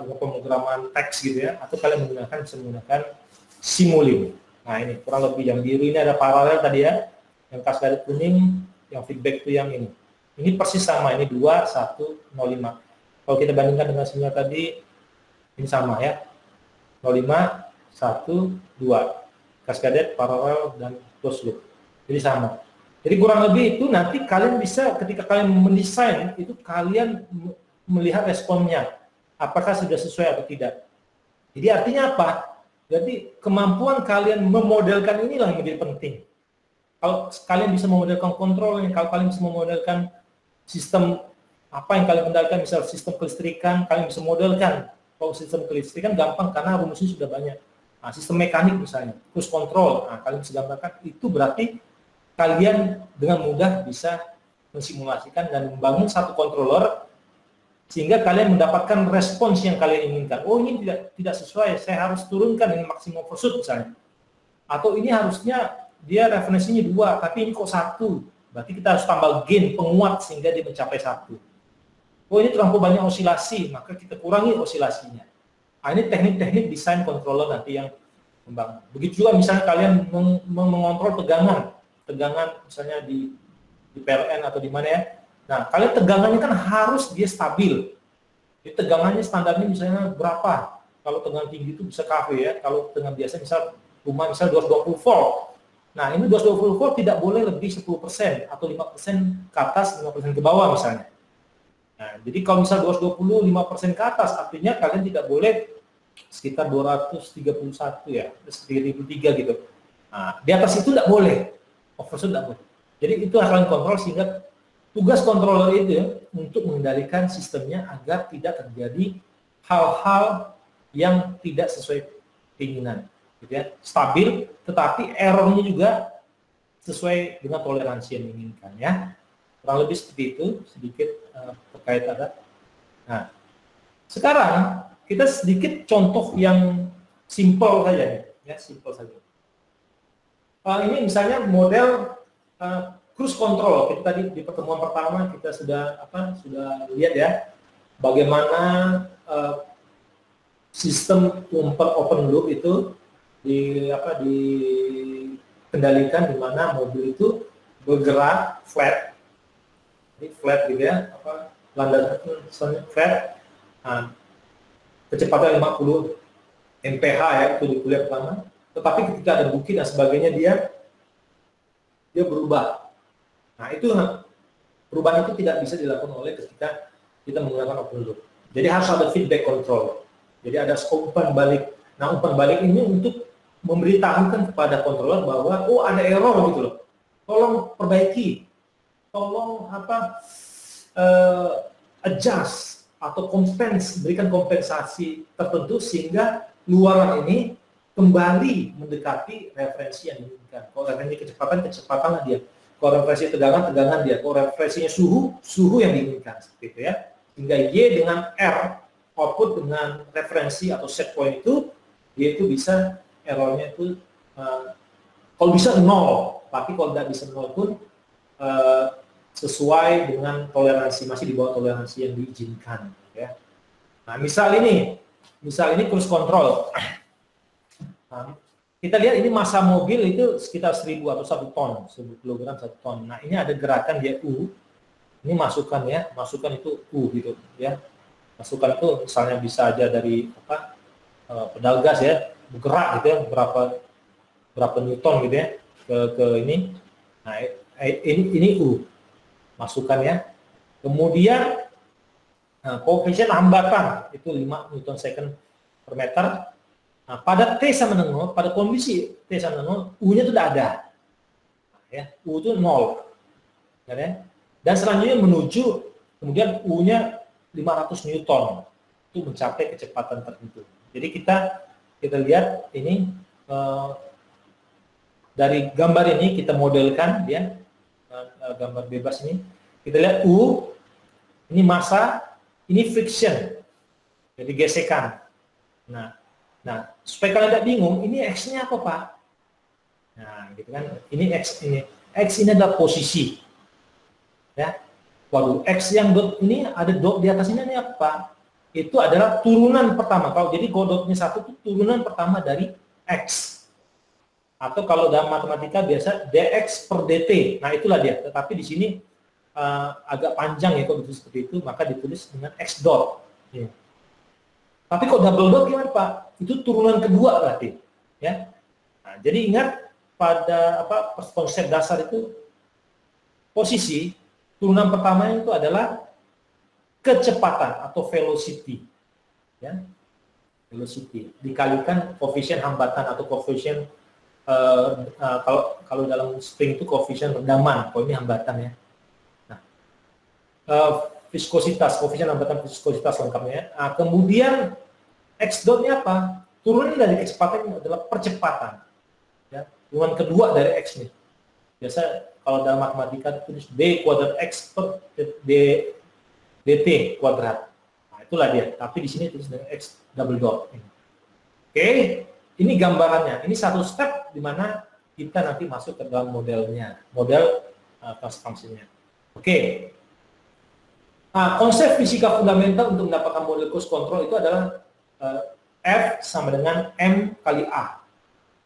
dengan pemrograman teks gitu ya, atau kalian bisa menggunakan Simulink. Nah, ini kurang lebih yang biru ini ada paralel tadi ya, yang cascaded kuning, yang feedback itu yang ini. Ini persis sama, ini 2105. Kalau kita bandingkan dengan sinyal tadi, ini sama ya, 05, 1, 2. Cascaded, paralel, dan closed loop. Jadi sama. Jadi kurang lebih itu nanti kalian bisa, ketika kalian mendesain, itu kalian melihat responnya. Apakah sudah sesuai atau tidak. Jadi artinya apa? Jadi kemampuan kalian memodelkan inilah yang menjadi penting. Kalau kalian bisa memodelkan kontrol, kalau kalian bisa memodelkan sistem apa yang kalian kendalikan, misal sistem kelistrikan, kalian bisa modelkan. Kalau sistem kelistrikan gampang karena rumusnya sudah banyak. Nah, sistem mekanik misalnya, cruise control, nah, kalian bisa gambarkan, itu berarti kalian dengan mudah bisa mensimulasikan dan membangun satu controller sehingga kalian mendapatkan respons yang kalian inginkan. Oh, ini tidak sesuai, saya harus turunkan ini maksimum overshoot misalnya. Atau ini harusnya dia referensinya 2, tapi ini kok 1. Berarti kita harus tambah gain, penguat, sehingga dia mencapai 1. Oh, ini terlalu banyak osilasi, maka kita kurangi osilasinya. Nah, ini teknik-teknik desain controller nanti yang membangun. Begitu juga misalnya kalian mengontrol tegangan misalnya di PLN atau di mana ya. Nah, kalian tegangannya kan harus dia stabil. Jadi tegangannya standarnya misalnya berapa? Kalau tegangan tinggi itu bisa KV ya. Kalau tegangan biasa misal rumah misal 220 volt. Nah, ini 220 volt tidak boleh lebih 10% atau 5% ke atas, 5% ke bawah misalnya. Nah, jadi kalau misal 220 5% ke atas, artinya kalian tidak boleh sekitar 231 ya, 1003 gitu. Nah, di atas itu tidak boleh. Overshoot tidak boleh. Jadi itu akan kontrol, sehingga tugas controller itu ya, untuk mengendalikan sistemnya agar tidak terjadi hal-hal yang tidak sesuai keinginan, gitu ya. Stabil, tetapi errornya juga sesuai dengan toleransi yang diinginkan ya. Kurang lebih seperti itu, sedikit terkait ada. Nah, sekarang kita sedikit contoh yang simple saja ya, simple saja. Ini misalnya model cruise control. Kita tadi di pertemuan pertama kita sudah lihat ya bagaimana sistem open loop itu dikendalikan, di mana mobil itu bergerak flat, ini flat gitu ya, landasan flat, kecepatan 50 mph ya, itu di kuliah pertama. Tetapi ketika ada bukit dan sebagainya dia berubah. Nah, itu perubahan itu tidak bisa dilakukan oleh ketika kita menggunakan open loop. Jadi harus ada feedback control. Jadi ada umpan balik. Nah, umpan balik ini untuk memberitahukan kepada controller bahwa oh ada error gitu loh. Tolong perbaiki. Tolong adjust atau berikan kompensasi tertentu sehingga luaran ini kembali mendekati referensi yang diinginkan. Kalau referensi kecepatan lah dia. Kalau referensi tegangan dia. Kalau referensinya suhu yang diinginkan, seperti itu ya. Hingga Y dengan R, output dengan referensi atau set point itu, dia itu bisa errornya itu, kalau bisa 0, tapi kalau tidak bisa 0 pun sesuai dengan toleransi, masih di bawah toleransi yang diizinkan. Ya. Nah, misal ini cruise control. Nah, kita lihat ini massa mobil itu sekitar 1000 atau 1 ton, 1000 kg 1 ton. Nah, ini ada gerakan dia U. Ini masukan ya, masukan itu U gitu ya. Masukan itu misalnya bisa aja dari pedal gas ya, bergerak gitu ya, berapa newton gitu ya ke ini. Nah, ini U. Masukan ya. Kemudian koefisien hambatan itu 5 newton second per meter. Nah, pada T sama dengan 0, pada kondisi T sama dengan 0, U-nya itu tidak ada. Nah, ya, U itu 0. Ya. Dan selanjutnya menuju, kemudian U-nya 500 Newton. Itu mencapai kecepatan tertentu. Jadi kita lihat ini, dari gambar ini kita modelkan ya, gambar bebas ini. Kita lihat U, ini massa, ini friction. Jadi gesekan. Nah, supaya kalian tidak bingung, ini X-nya apa, Pak? Nah, gitu kan. Ini X ini. X ini adalah posisi. Ya. Waduh, X yang dot ini ada dot di atasnya ini apa? Itu adalah turunan pertama. Kalau jadi dotnya 1 itu turunan pertama dari X. Atau kalau dalam matematika biasa dx per dt. Nah, itulah dia. Tetapi di sini agak panjang ya kalau ditulis seperti itu, maka ditulis dengan X dot. Ya. Tapi kok double dot gimana, Pak? Itu turunan kedua berarti, ya. Nah, jadi ingat pada konsep dasar itu posisi turunan pertama itu adalah kecepatan atau velocity, ya. Velocity dikalikan koefisien hambatan atau koefisien kalau dalam spring itu koefisien rendaman, kalau ini hambatan ya. Nah, viskositas, koefisien hambatan viskositas lengkapnya. Nah, kemudian X dot-nya apa? Turunan dari kecepatan ini adalah percepatan. Ya, turunan kedua dari X nih. Biasa kalau dalam matematika ditulis D kuadrat X per dt kuadrat. itulah dia. Tapi di sini tulis dengan X double dot. Oke, ini gambarannya. Ini satu step di mana kita nanti masuk ke dalam modelnya, model transfer function-nya. Oke. Nah, konsep fisika fundamental untuk mendapatkan model cost control itu adalah F sama dengan M kali A.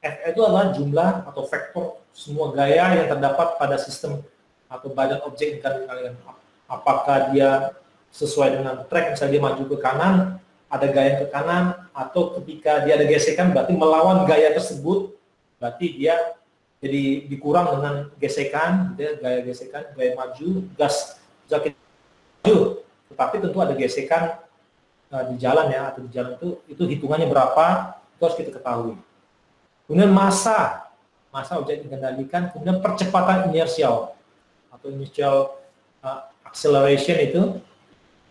F itu adalah jumlah atau vektor semua gaya yang terdapat pada sistem atau badan objek yang kalian. Apakah dia sesuai dengan track, misalnya dia maju ke kanan, ada gaya ke kanan, atau ketika dia ada gesekan, berarti melawan gaya tersebut, berarti dia jadi dikurang dengan gesekan, dia gaya gesekan, gaya maju, gas, maju. Tetapi tentu ada gesekan di jalan ya, atau di jalan itu hitungannya berapa, itu harus kita ketahui. Kemudian massa objek dikendalikan, kemudian percepatan inersial atau initial acceleration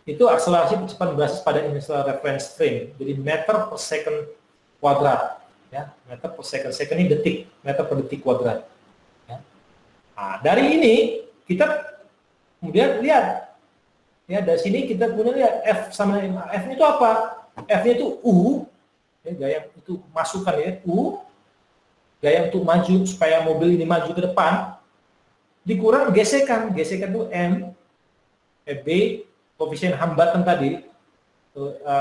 itu akselerasi percepatan berbasis pada initial reference frame. Jadi meter per second kuadrat, ya, meter per second. Second ini detik, meter per detik kuadrat. Ya. Nah, dari ini kita kemudian lihat, ya dari sini kita kemudian lihat F sama F-nya itu apa? F-nya itu U, ya, gaya itu masukan ya U. Gaya untuk maju supaya mobil ini maju ke depan dikurang gesekan itu M, B, koefisien hambatan tadi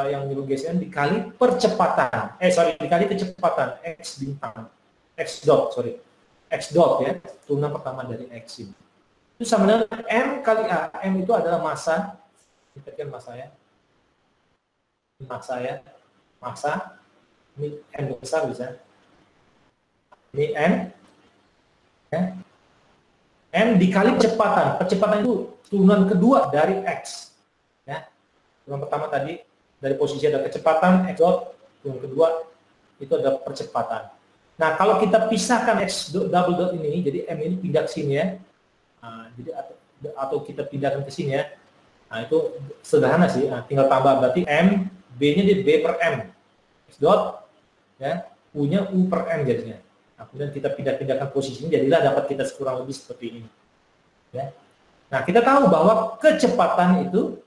yang menyebut gesekan dikali percepatan, dikali kecepatan X bintang, X dot ya, turunan pertama dari X ini. Itu sama dengan M kali A. M itu adalah massa, kita kan massa, ini M besar bisa. Ini N, ya. M dikali percepatan. Percepatan itu turunan kedua dari X. Ya. Turunan pertama tadi dari posisi ada kecepatan X dot, turunan kedua itu ada percepatan. Nah, kalau kita pisahkan X double dot ini, jadi M ini pindah ke sini ya. Nah, jadi atau kita pindahkan ke sini ya. Nah, itu sederhana sih. Nah, tinggal tambah berarti M, B-nya di B per M. X dot, ya, U-nya U per M jadinya. Nah, kemudian kita pindah-pindahkan posisinya, jadilah dapat kita kurang lebih seperti ini. Ya. Nah, kita tahu bahwa kecepatan itu,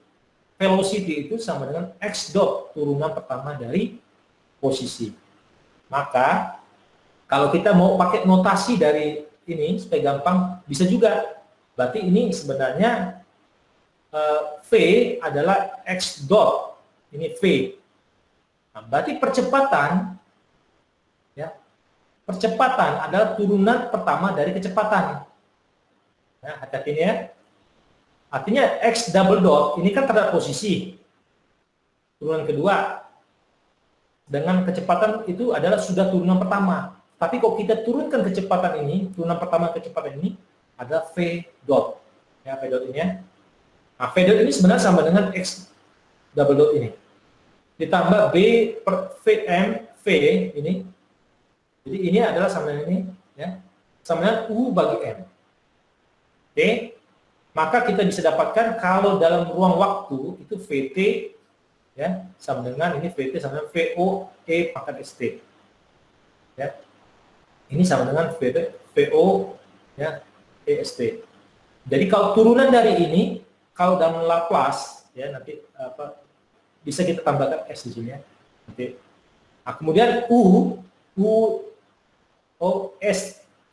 velocity itu sama dengan X dot, turunan pertama dari posisi. Maka, kalau kita mau pakai notasi dari ini, supaya gampang, bisa juga. Berarti ini sebenarnya V adalah X dot, ini V. Nah, berarti percepatan, ya, percepatan adalah turunan pertama dari kecepatan. Nah, hati-hati ya. Artinya X double dot ini kan terhadap posisi. Turunan kedua dengan kecepatan itu adalah sudah turunan pertama. Tapi kalau kita turunkan kecepatan ini, turunan pertama kecepatan ini adalah V dot. Ya, V dot ini ya. Nah, V dot ini sebenarnya sama dengan X double dot ini. Ditambah B per VM V ini. Jadi ini adalah sama dengan ini, ya, sama dengan U bagi M. Oke, maka kita bisa dapatkan kalau dalam ruang waktu itu VT, ya, sama dengan ini VT sama dengan VO E pangkat ST. Ya, ini sama dengan VO, ya, EST. Jadi kalau turunan dari ini, kalau dalam Laplace, ya, nanti bisa kita tambahkan S di sini ya. Nanti. Nah, kemudian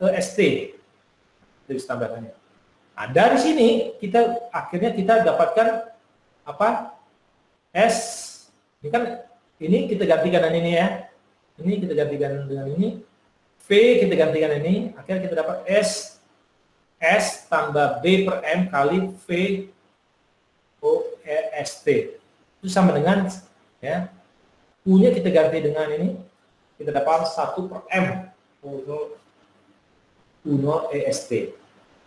ST dari tambahkannya. Nah, dari sini kita akhirnya kita dapatkan apa? S. Ini kan ini kita gantikan dengan ini ya. Ini kita gantikan dengan ini. V kita gantikan ini. Akhirnya kita dapat S tambah B per M kali V O E S T. Itu sama dengan ya. U-nya kita ganti dengan ini. Kita dapat 1 per M. Uno EST.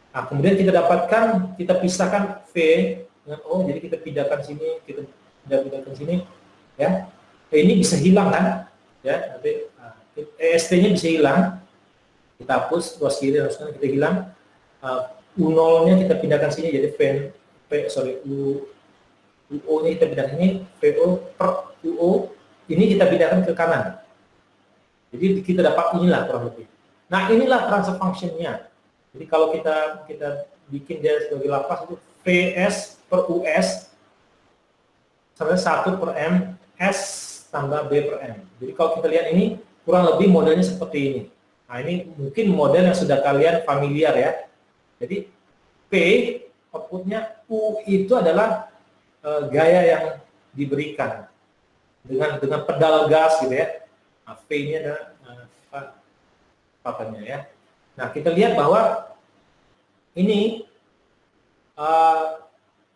Nah, kemudian kita dapatkan, kita pisahkan V dengan O, jadi kita pindahkan sini, kita pindahkan sini, ya. Ini bisa hilang kan, ya. Nanti EST-nya bisa hilang, kita hapus luas kiri dan kanan, kita hilang. U0-nya kita pindahkan sini, jadi UO-nya kita pindahkan ini, VO per UO, ini kita pindahkan ke kanan. Jadi kita dapat inilah kurang lebih. Nah, inilah transfer function-nya. Jadi kalau kita bikin dia sebagai Laplace itu VS per US sebenarnya 1 per M S tambah B per M. Jadi kalau kita lihat ini kurang lebih modelnya seperti ini. Nah, ini mungkin model yang sudah kalian familiar ya. Jadi P outputnya U itu adalah gaya yang diberikan dengan pedal gas gitu ya. Nah, P ini adalah papanya ya. Nah, kita lihat bahwa ini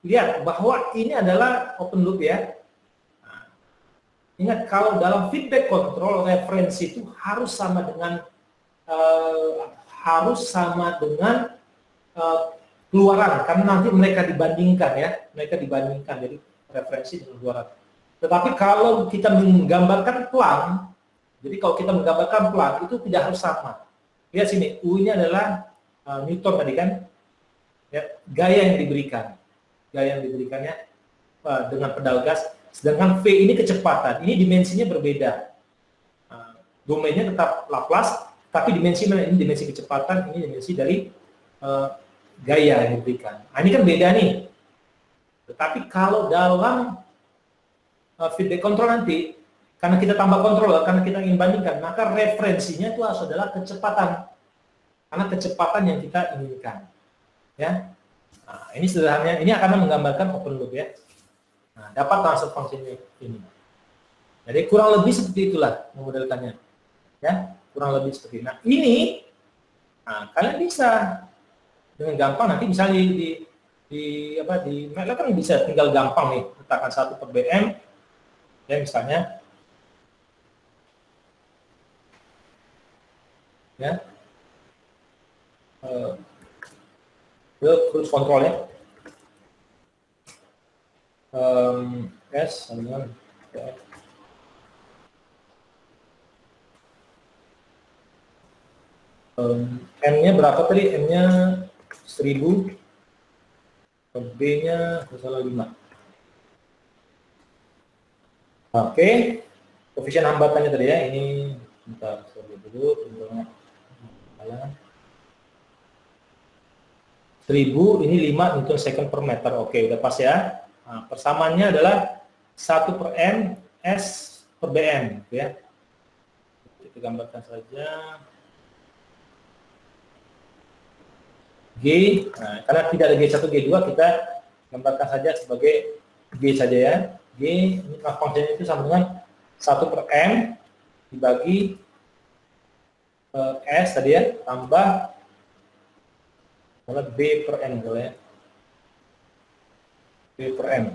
lihat bahwa ini adalah open loop ya. Nah, ingat kalau dalam feedback control referensi itu harus sama dengan keluaran, karena nanti mereka dibandingkan ya, jadi referensi dengan keluaran. Tetapi kalau kita menggambarkan pelan, jadi kalau kita menggambarkan pelan itu tidak harus sama. Lihat sini, U ini adalah Newton tadi kan, ya, gaya yang diberikannya dengan pedal gas, sedangkan V ini kecepatan, ini dimensinya berbeda. Domainnya tetap Laplace, tapi dimensi mana? Ini dimensi kecepatan, ini dimensi dari gaya yang diberikan. Nah, ini kan beda nih. Tetapi kalau dalam feedback control nanti, karena kita tambah controller, karena kita ingin bandingkan, maka referensinya itu harus adalah kecepatan. Karena kecepatan yang kita inginkan. Ya. Nah, ini sederhananya, ini akan menggambarkan open loop ya. Nah, dapat transfer function ini. Jadi kurang lebih seperti itulah memodelkannya. Ya, kurang lebih seperti ini. Nah, ini kalian bisa dengan gampang nanti misalnya di MATLAB kan bisa tinggal gampang nih, letakkan 1 per BM ya misalnya. Ya. Cruise control ya. S dengan M-nya berapa tadi? M-nya 1000, B-nya salah 5. Oke, koefisien hambatannya tadi ya, ini bentar, saya dulu, bentuknya 1000, ini 5 Newton second per meter. Oke, udah pas ya. Nah, persamaannya adalah 1 per M S per BM, gitu ya. Kita gambarkan saja. G, nah, karena tidak ada G1, G2, kita gambarkan saja sebagai G saja ya. G, ini fungsinya itu sama dengan 1 per M dibagi S tadi ya, tambah B per M gitu ya. B per M.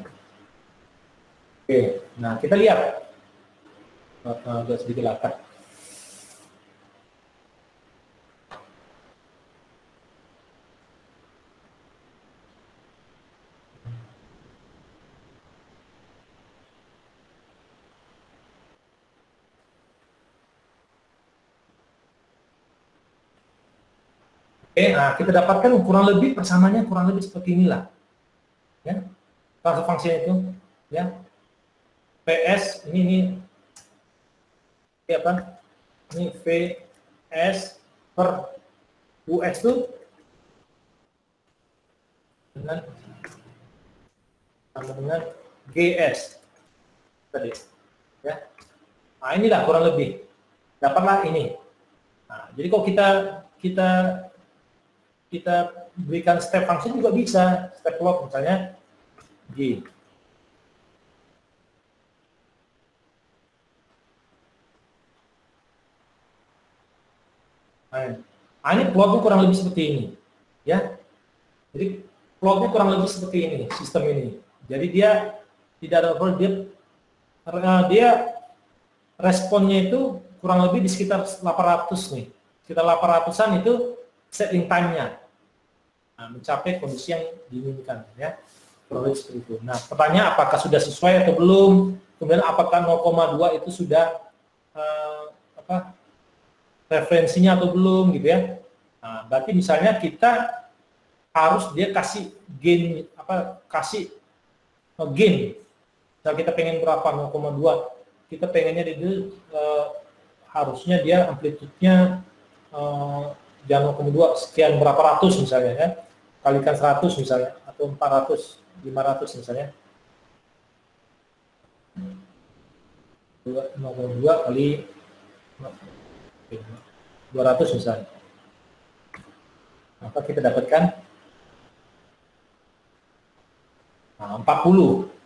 Oke, nah kita lihat. Agak sedikit latar. Oke, nah kita dapatkan kurang lebih persamaannya kurang lebih seperti inilah, ya, transfer function itu, ya, PS ini apa? Ini VS per US itu sama dengan GS tadi, ya. Nah inilah kurang lebih, dapatlah ini. Nah, jadi kalau kita berikan step function juga bisa, step log misalnya G. Nah, ini plotnya kurang lebih seperti ini, ya. Jadi plotnya kurang lebih seperti ini, sistem ini. Jadi dia tidak ada dia responnya itu kurang lebih di sekitar 800 nih, sekitar 800-an itu settling time-nya. Nah, mencapai kondisi yang diinginkan ya. Kurang lebih seperti itu. Nah, pertanyaan apakah sudah sesuai atau belum? Kemudian apakah 0,2 itu sudah referensinya atau belum gitu ya. Nah, berarti misalnya kita harus dia kasih gain kasih gain. Kalau kita pengen berapa 0,2, kita pengennya itu harusnya dia amplitude-nya jangan 0,2 sekian berapa ratus misalnya ya, kalikan 100 misalnya atau 400 500 misalnya. 0,2 kali 200 misalnya. Maka kita dapatkan 40,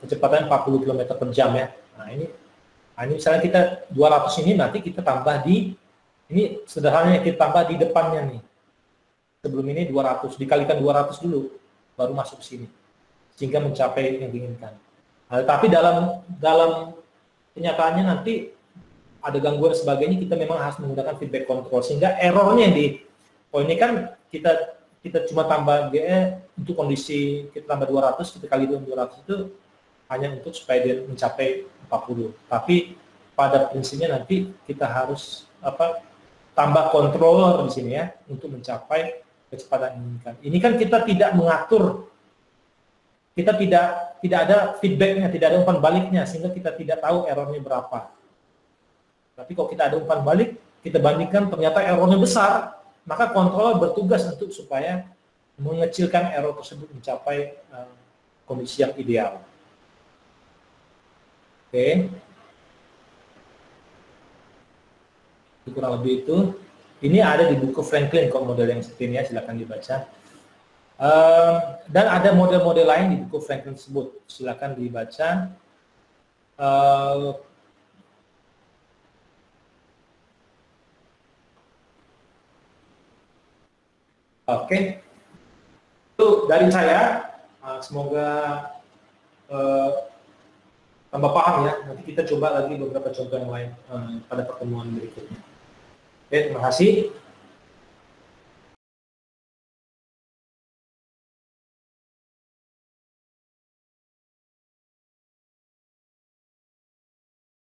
kecepatan 40 km per jam ya. Nah ini misalnya kita 200 ini nanti kita tambah di, ini sederhananya kita tambah di depannya nih. Sebelum ini 200, dikalikan 200 dulu, baru masuk ke sini. Sehingga mencapai yang diinginkan. Nah, tapi dalam kenyataannya nanti ada gangguan sebagainya, kita memang harus menggunakan feedback control. Sehingga errornya ini kan kita cuma tambah GE untuk kondisi kita tambah 200, kita kali 200 itu hanya untuk supaya dia mencapai 40. Tapi pada prinsipnya nanti kita harus tambah controller di sini ya untuk mencapai kecepatan yang diinginkan. Ini kan kita tidak mengatur, kita tidak ada feedbacknya, tidak ada umpan baliknya, sehingga kita tidak tahu errornya berapa. Tapi kalau kita ada umpan balik, kita bandingkan ternyata errornya besar, maka controller bertugas untuk supaya mengecilkan error tersebut mencapai kondisi yang ideal. Oke. Kurang lebih itu. Ini ada di buku Franklin kok model yang seperti ini ya, silakan dibaca. Dan ada model-model lain di buku Franklin tersebut, silakan dibaca. Oke. Itu dari saya, semoga tambah paham ya. Nanti kita coba lagi beberapa contoh yang lain pada pertemuan berikutnya. Oke, terima kasih.